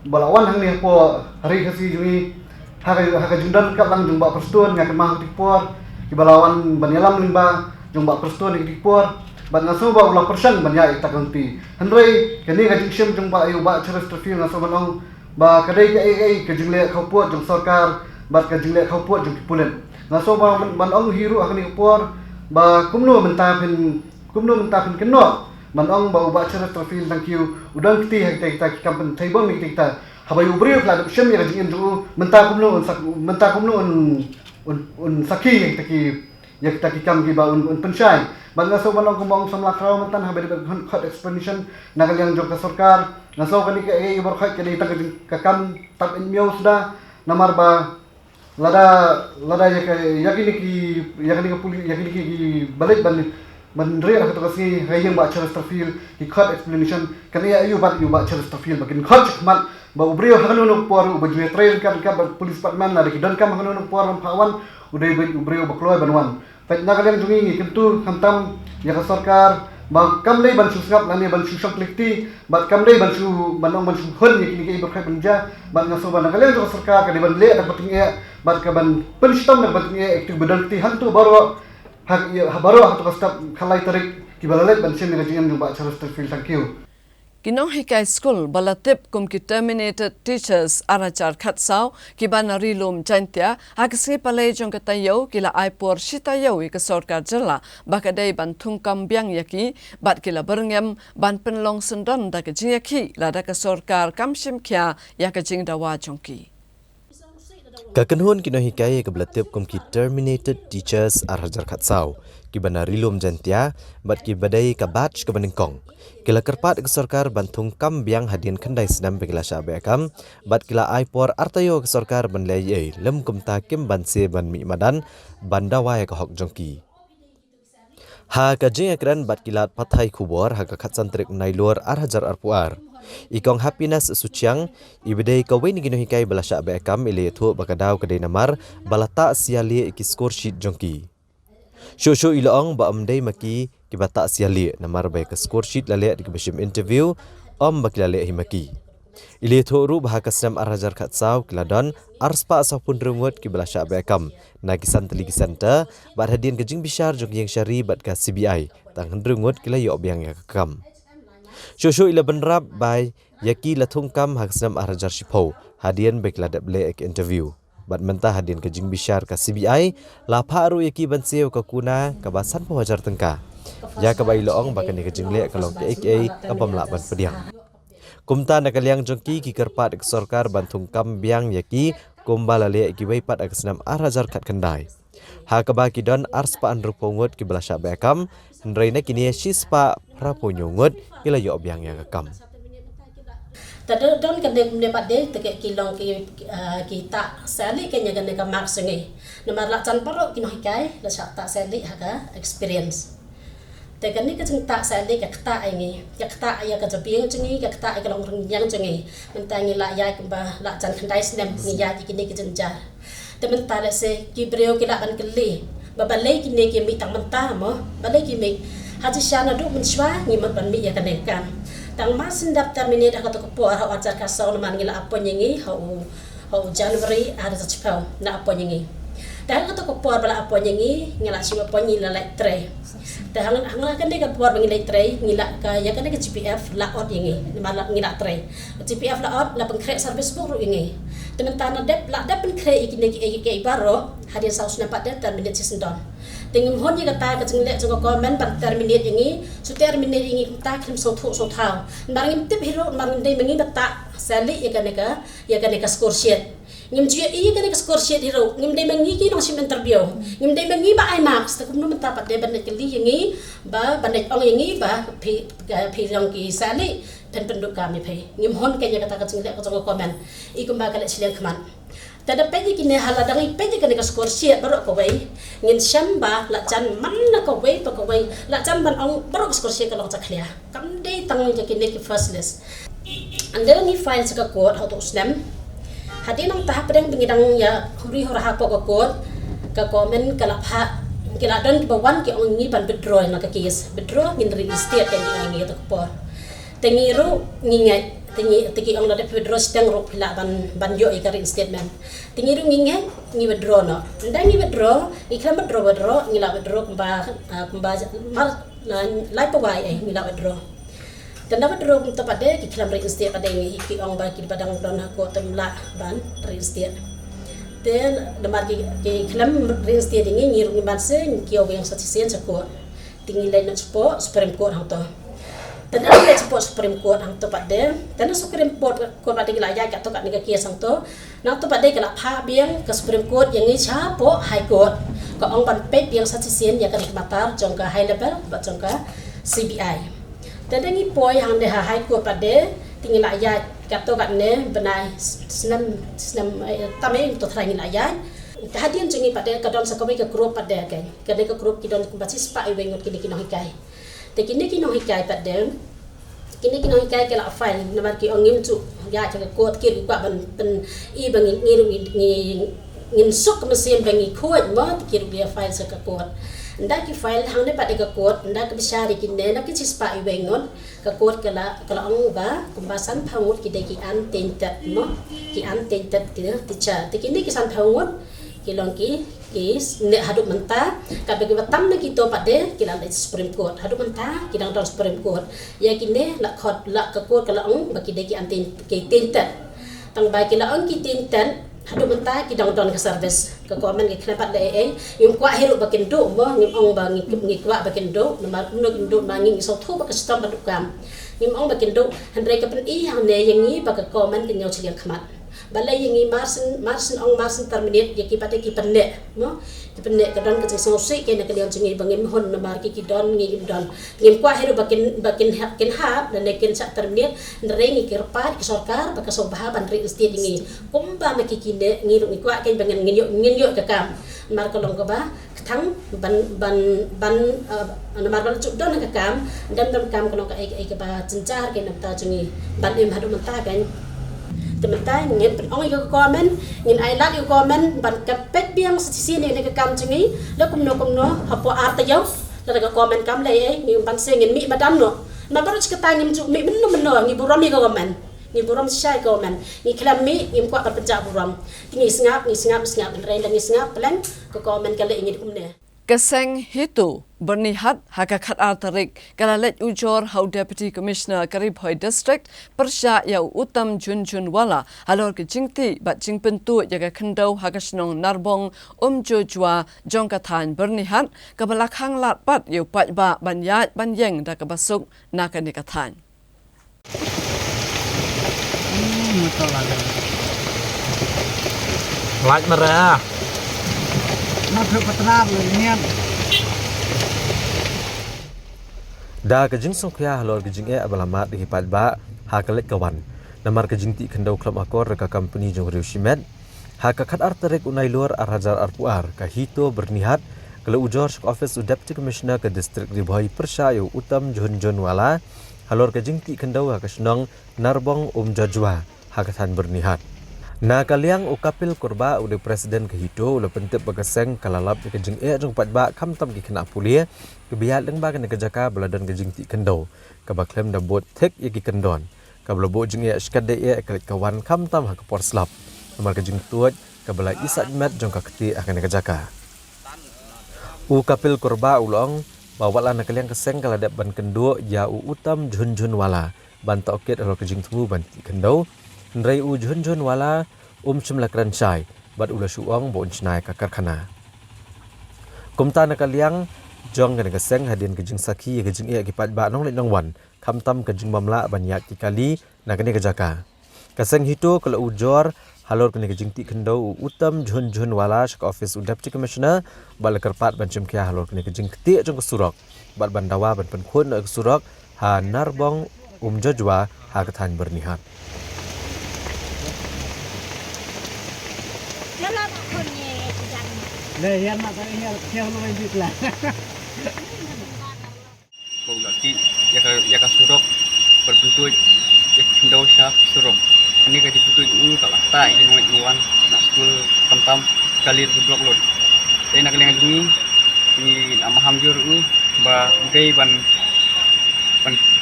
balawan hang ni po hari kasi jungi haka jundan ka lang jumba perstuan ngak mah dipor ki balawan banyalam limba jumba perstuan di dipor ban ngaso ba ulang persen banya ita kanti hendrei kani ga jingsim jumba ayu ba Charles Trifil ngaso banong ba kadai ka ai ka jingle khau puat jung sarkar ba ka jingle khau puat jung pulen ngaso ba manong hiru akni por ba kumno mentapin kenno manong ba uba Charles Trifil thank you udang kiti kita kampen taibon ni kita habai ubriu kla shem ya jingin du menta kumno un saki yang kita kam ki ba un pensyai ban ngaso manong kumong samla kraw matan habai khot explanation nagal yang jok sarkar ngaso kani ka ai bar khot kani tak ka kam tak in miau sudah namar ba lada yakini ki balik ban re ak to kasi hayang ba Charles Trifil ki khot explanation kani ayu ba Charles Trifil bakin khot mat ba ubrio hanu no por ba jue trail kan police department na ki dan kam hanu no por pawan udai ubrio ba kloy banwan pet nagal yang jungi kentu hantam ya ka sarkar ba kam lei ban susap nani ban susap likti ba kam lei ban su banong ban su hon ni ki berkai banja ban ngaso ban nagal yang sarkar ka ban le ada pating e ba ka ban penstam na pating e aktif badan ti hantu baro hak to stop khalai tarik ki balalet ban sem ni jingam ba Charles Trifil thank you Kinong hikai school balatip kum ki terminated teachers arachar khatsau ki banari lum jantia hakse palai jong katayo kila aipor shitayo ik sarkar jala bakadai ban thungkam byang yaki bat kila berngem ban penlong sendon da ka jingaki lada ka sarkar kamshim kya ya ka jing dawa jongki Kakenhun kino hikai ke belatip kum ki terminated teachers arachar khatsau ki banari lum jantia bat ki badai ka batch ke baningkong kila kerpat ke sarkar bantung kam biang hadian khandai senam begila syabekam bat kila aipor artayo ke sarkar ban lei lem kumta kim ban se ban mi madan bandawai ka hok jongki ha ka jing ekran bat kilat pathai khubor ha ka khatsantrik nailor arhajar arpuar ikong happiness suciang ibedei ka wen gino hikai bala syabekam ile thu bakadaw kadai namar balata siali ki score sheet jongki Shosho ilong ba amdai maki kibata siali namar bai ka score sheet lale di kibashim interview bakilale himaki ile thoru bah kasnam arhajar khatsau kiladon arspa asapun rungut kibala syabekam nagi santli center bat hadin kejing bishar jong yang syari bat ka CBI tang rungut kila yo biang ya kam Shosho ila benrap bai yaki lathung kam hakasnam arhajar shipau hadian bai kiladat ble ek interview bat mentah hadin ke jing bishar ka CBI la pharu yaki banseu ka kuna ka basan pawajar tengka ya ka bai loong bakan ke jing le kalong ke ka pamla ban pediang kumta nakaliang jongki ki kerpat ke sarkar bantung kam biang yaki kumbala le ki bai pat aksnam arhajar khat kendai ha ka ba ki don arspa an rupongut ki belasha bekam nreina kini sispa raponyongut ila yo biang ya kam Tadi don kan dia dapat dia tekek kilong kita sali kenya kan dia mark sungai. Nama lacan perut kino hikai la tak sali haka experience. Tekan ni kecing tak sali ka kata ini, ka kata ya ka jabiang cengi, ka kata ka long yang cengi. Mentangi la ya kembah lacan kendai senam ni ya kini kejenjar. Temen tale se kibreo kila ban keli. Babalai kini ki mi tang mentah mo, balai ki mi haji syana du menswa ni ban mi ya kan. Tang masin daftar minit aku tu kepuar hau ajar kasau naman ngila apa nyengi hau Januari ada tercepau na apa nyengi. Dah aku tu kepuar bala apa nyengi ngila siapa apa ngila letre. Dah hang kan dia kepuar ngila letre ngila ka ya kan dia GPF laot nyengi naman ngila tre. GPF laot la pengkrek service book nyengi. Teman tanah dep la dep pengkrek iki baro hadir saus nampak daftar minit sendon. Dengan hon yang kata kecil jengok komen pada terminate ini, sudah terminate ini kita kirim sotu sotau. Barang tip hero, barang dia mengi betak sali ya kan neka score sheet. Ngim juga iya kan neka score sheet hero. Ngim dia mengi kini nasi interview. Ngim dia mengi ba IMAX. Tapi belum mendapat dia bandai keli ini, bandai orang ini pi yang ki sali dan penduduk kami pi. Ngim hon kayaknya kata kecil jengok komen. Ikum bakal silian keman. Tada peji kini haladangi peji kini kaskor siap baru kawai ngin syamba lacan mana kawai pa kawai lacan ban ong baru kaskor siap kalau caklia kam dei tang kini ki first list anda ni file saka court how to slam hadi nang tahap pedang bingidang ya huri hora ko court ka komen kalapha kila don bawan ki ong ni ban withdraw na ka case withdraw ngin real estate kan ngi to ko tengiru ngingai tiki ang lada withdraw sedang rok pila ban yo ikarin statement tingiru nginge ngi withdraw no ndang ngi withdraw ikram withdraw ngila withdraw kumba mal lai pawai ngi la withdraw tanda withdraw kum tapade ki klam reinstate pada ngi ki ong ba ki badang don ko temla ban reinstate ten damar ki klam reinstate ngi ngiru ngi banse ngi yang satisien sako tingi lain spo Supreme Court hang to tanda ada support Supreme Court hang to pada tanda Supreme Court ko pada gila ya kat to kat nega kes hang to nang to pada gila pha biang ke Supreme Court yang ni chapo High Court ko ong ban pet yang satisien ya kan matar jongka high level ba jongka CBI tanda ni poi hang de High Court pada tinggal ya kat to kat ne benai senam tamai to trai ngila ya hadian jengi pada kadon sakawi ke group pada kan ke group kidon kumbasis pa iwengot kini hikai kini hikai pada kini hikai ke la file namar ki ongim chu ya cha ko ki kwa ban i bangi ngin sok mesin bangi khoi mo ki dia file sa ka ko nda ki file hang de pada ka ko nda ka bisari kinne na ki spa i wengon ka ko kala ong ba kumbasan phangut ki de ki an tentat mo ki an tentat ti cha kini ki san phangut kilong ki ne haduk menta ka bagi batam na kito pade kila le Supreme Court haduk menta kidang don Supreme Court ya kine la khot la ka court kala ong bagi de ki antin ki tintat tang ba kila ong ki tintat haduk menta kidang don ka service ka komen ki knapat le yung kwa hiru bakin do mo ngim ong ba ngi kwa bakin do namar kuno do mangi so thu ba ka stam badukam ngim ong bakin do handre ka pen I hang ne yang ni ba ka komen ki nyau chiang khmat balai yang ini marsin terminate ya kita ki pendek no ki pendek kadang ke sosik ke nak dia jengi bangim hon namar ki don ngi don ngim kwa hiru bakin hab dan nekin sak terminate nrengi ki repat ki sarkar baka sobha ban ri estate ngi kumba ma ki kinde ngi ru kwa ken bangen ngin yo ka kam mar kolong ka ba thang ban namar ban cuk don ka kam dan kam kolong ka ai ka ba cencar ke nak ta jengi ban im hadu menta kan tementai ngin ong iko komen ngin ai lat iko komen ban kapet biang sisi ni ke kam chingi lo kumno hapo arte yo la ka komen kam le ngi ban se ngin mi madam no ma baru cikata ngim cu mi menno ngi buram mi ko komen ngi buram sai komen ngi klam mi ngim kwa perja buram ngi sngap ren ngi sngap plan ko komen kale ngi kumne Keseng hitu bernihat hakakat artarik kalalet ujor hau Deputy Commissioner Karibhoi District Persya Yau Utam Junjunwala halor ke jingti bat jing pentu jaga kendau hakasnong Narbong Jojua jongkatan bernihat kabalakhang latpat yau patba banyat banyeng da kabasuk nakanikatan. Like merah. Da kejing songkya halor kejing abalamat di hipat ba hakalet kawan namar kejing ti kendau klub akor reka company jong riu simet hakakat arterek unai luar arhajar arpuar ka hito bernihat kalau ujor office Deputy Commissioner ke distrik Karibhoi Persya Yau Utam Junjunwala halor kejing ti kendau hakasnong Narbong Jojua hakatan bernihat. Na kaliang ukapil korba ude presiden ke hito ule pentip bagaseng kalalap ke jing jong patba kamtam ki kena pulia kebihat leng bagan ke jaka beladan ke jing ti kendau kabaklem da bot tek ye ki kendon kablabo jing skade ye kelik kawan kamtam ha kepor slap nomor ke jing tuat kabala isat met jong ka keti akan ke jaka ukapil korba ulong bawala na kaliang keseng kaladap ban kendo ya Utam Junjunwala ban taoket alo ke jing temu ban ti kendau Nrai Junjunwala chumlakran chai bat ula suang bon chnai ka karkhana kumta na kaliang jong ga ngaseng hadin ke jing saki ke jing e ki pat ba nong le nong wan khamtam ke jing mamla banyak ti kali na kane ke jaka kaseng hito kala ujor halor kane ke jing ti kendau Utam Junjunwala shak office Deputy Commissioner balakar pat bancim kya halor kane ke jing ti jong surok bat bandawa ban penkhun ke surok ha Narbong Jojua ha kathan bernihat Lah yang nak tak ingat yang lu main bit lah. Berarti ya ka surok berbentuk ya kendau syak surok. Ini ka dibutuh tak lah tak ini nuan nak school tam kalir di blok lor. Tapi nak kelingan ini amaham jur ba udai ban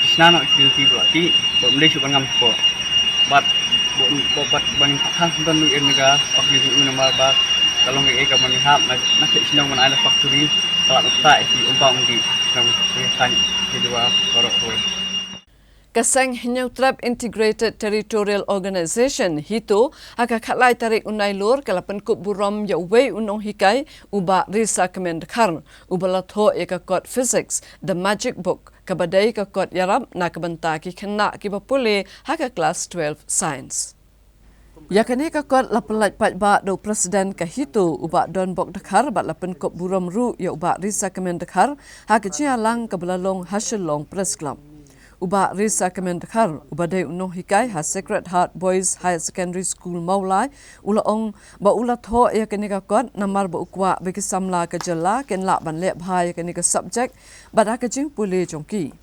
kisna nak kilti berarti boleh cuba ngam ko. Bat ban khang dan lu enega pak ni nama ba kalau ngai ka manihap nak kisna man ada factory kalau tak di umbang di nang kan di dua korok boy. Kasang Hinyau Trap Integrated Territorial Organization hito aka khalai tarik unai lor kalapan kup buram ya uwei unong hikai uba risa kemendekar ubala tho eka kot physics the magic book kabadai ka kot yaram na kabanta ki kena ki bapule haka class 12 science. Yakane ka kot lapelaj pajba do presiden ka hito uba don bok dekar bat lapen kup buram ru ya uba risa kemendekar haka jialang kabelalong hasilong press club. Uba risa kemendekar ubadai unoh hikai ha Sacred Heart Boys High Secondary School Maulai ulaong ba ulat ho ya kenika kot namar ba ukwa bagi samla ke jela ken la ban le bhai kenika subject bada ke jing pule jongki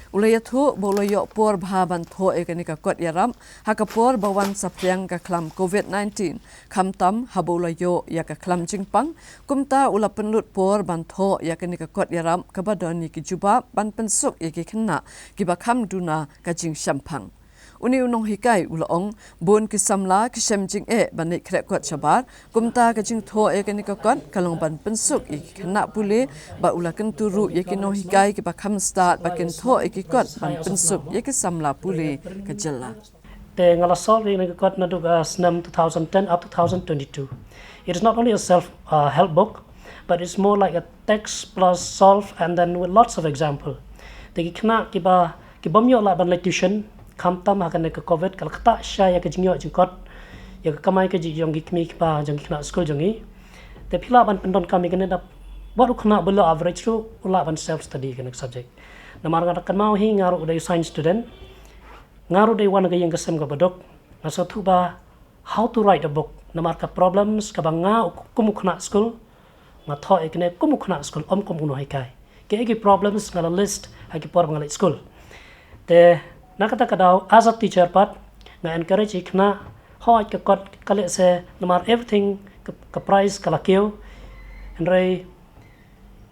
ulaya thu boloyo por bha ban tho ya kenika kot yaram ha ka por bawan sapyang ka klam COVID-19 khamtam habolayo ya ka klam jingpang kumta ula penlut por ban tho ya kenika kot yaram ka badon ki juba ban pensuk ya ki kena ki ba kham duna ka jing shampang uni unong hikai ulaong bon ki samla ki shemjing ban ni krek kot chabar kumta ka jing tho e kenika kot kalong ban pensuk i kena pule ba ula kenturu ye ki no hikai ki ba kham start ba ken tho e ki kot ban pensuk ye ki samla pule ka jella te ngala sol ni kot na du snam 2010 up to 2022 it is not only a self help book but it's more like a text plus solve and then with lots of example te ki kena ki bom yo la ban tuition kam tam akan ke covid kal kata saya ke jingyo jingkot ya ke kamai ke jing gi kmi pa jang kena school jangi te pila ban pendon kami kena dap baru kena below average tu ula ban self study kena subject namar ngata mau hi ngaru dai science student ngaru dai wan ga yang kesem ga badok ngaso tu ba how to write a book namar ka problems ka banga kumu kena school ngatho ekne kumu kena school kumu no hikai ke problems ngala list haki por ngala school te nakata kadau as a teacher pat nga encourage ikna hoi ka kot kale se namar everything ka price kala keu enrai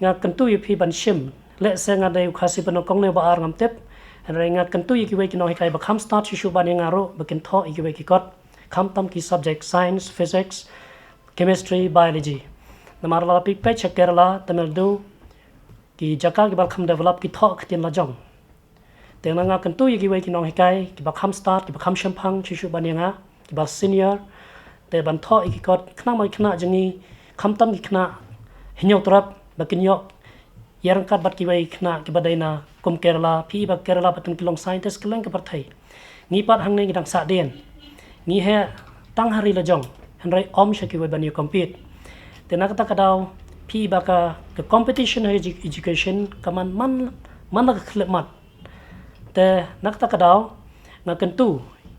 nga kentu yu pi ban shim le se nga dai khasi ban kong ne ba ar ngam tep enrai nga kentu yu ki we ki no hikai ba kham start shu ban nga ro ba ken tho yu we ki kot kham tam ki subject science physics chemistry biology namar la pi pe che kerala tamil du ki jaka ki bal kham develop ki tho khatin la jong te nga kentu yi ki nong hikai ki ba kham start ki ba kham shampang chishu banianga ki ba senior te ban tho ki kot khna mai khna jangi kham tam ki khna hinyo trap ba kinyo yarang kat bat ki wai khna ki ba daina kum kerala pi ba kerala patun kilong scientist keleng ka parthai ngi pat hang ne dang sa den ngi he tang hari la jong hanrai om shaki wai ban you compete te na kata kadau pi ba ka competition education kaman man la khlemat te nakta kadau nga kentu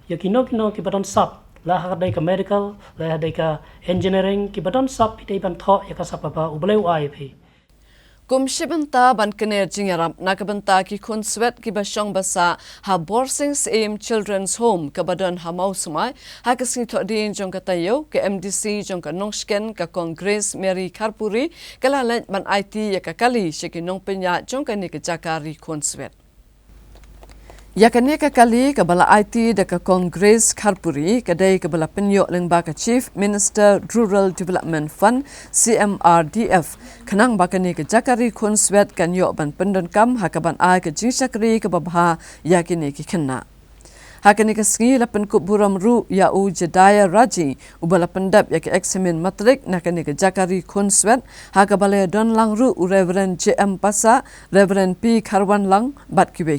yakino ki badon sap la hadai ka medical la hadai ka engineering ki badon sap dei ban tho yakasapa ba ubleu ip kum shibanta ban kener jingaram nakabanta ki khun swet ki basong basa ha borsings aim children's home ka badon ha mausumai ha kasing tho din jong ka tayo ke mdc jong ka nongsken ka congress mary karpuri kala ban it ya ka kali shiki nong penya jong ka ni ka jakari khun swet yakane ka kali ka bala IT da ka Congress Kharpuri kadai ka bala penyo lengba ka Chief Minister Rural Development Fund CMRDF kanang bakani ka jakari khun swet kan yo ban pendon kam hakaban ai ka jingsakri ka babha yakine ki khanna hakani ka ski lapen ku buram ru ya u jedaya raji ubala pendap ya ka examen matrik nakani ka jakari khun swet hakabale don lang ru Reverend JM Pasa Reverend P Kharwan lang bat kiwe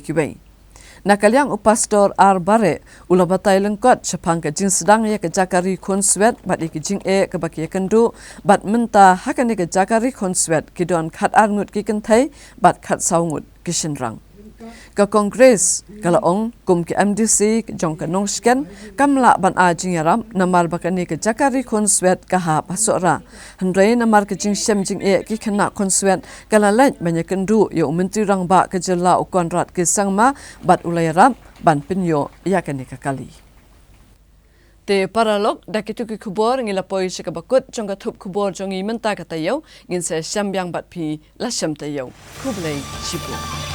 Nakalyang upastor R bare ulabatay lengkot sepang ke jing sedang ya ke jakari konswet bat iki jing ke baki kendu bat menta hakane ke jakari konswet kidon khat arngut ki kentai bat khat saungut kishinrang Ka Kongres kalaong kum ki MDC jong ka nong sken kamla ban a jingaram namar bakani ka jakari konswet ka ha pasora handre namar ka jing shem jing e ki khana konswet kala laj banya kendu yo menteri rangba ka jela ukonrat ke sangma bat ulayram ban pinyo yakani ka kali te paralog dakitu ki khubor ngila poi shika bakut jong ka thup khubor jong i menta ka tayo ngin se shambyang bat phi la sham tayo khublei shibu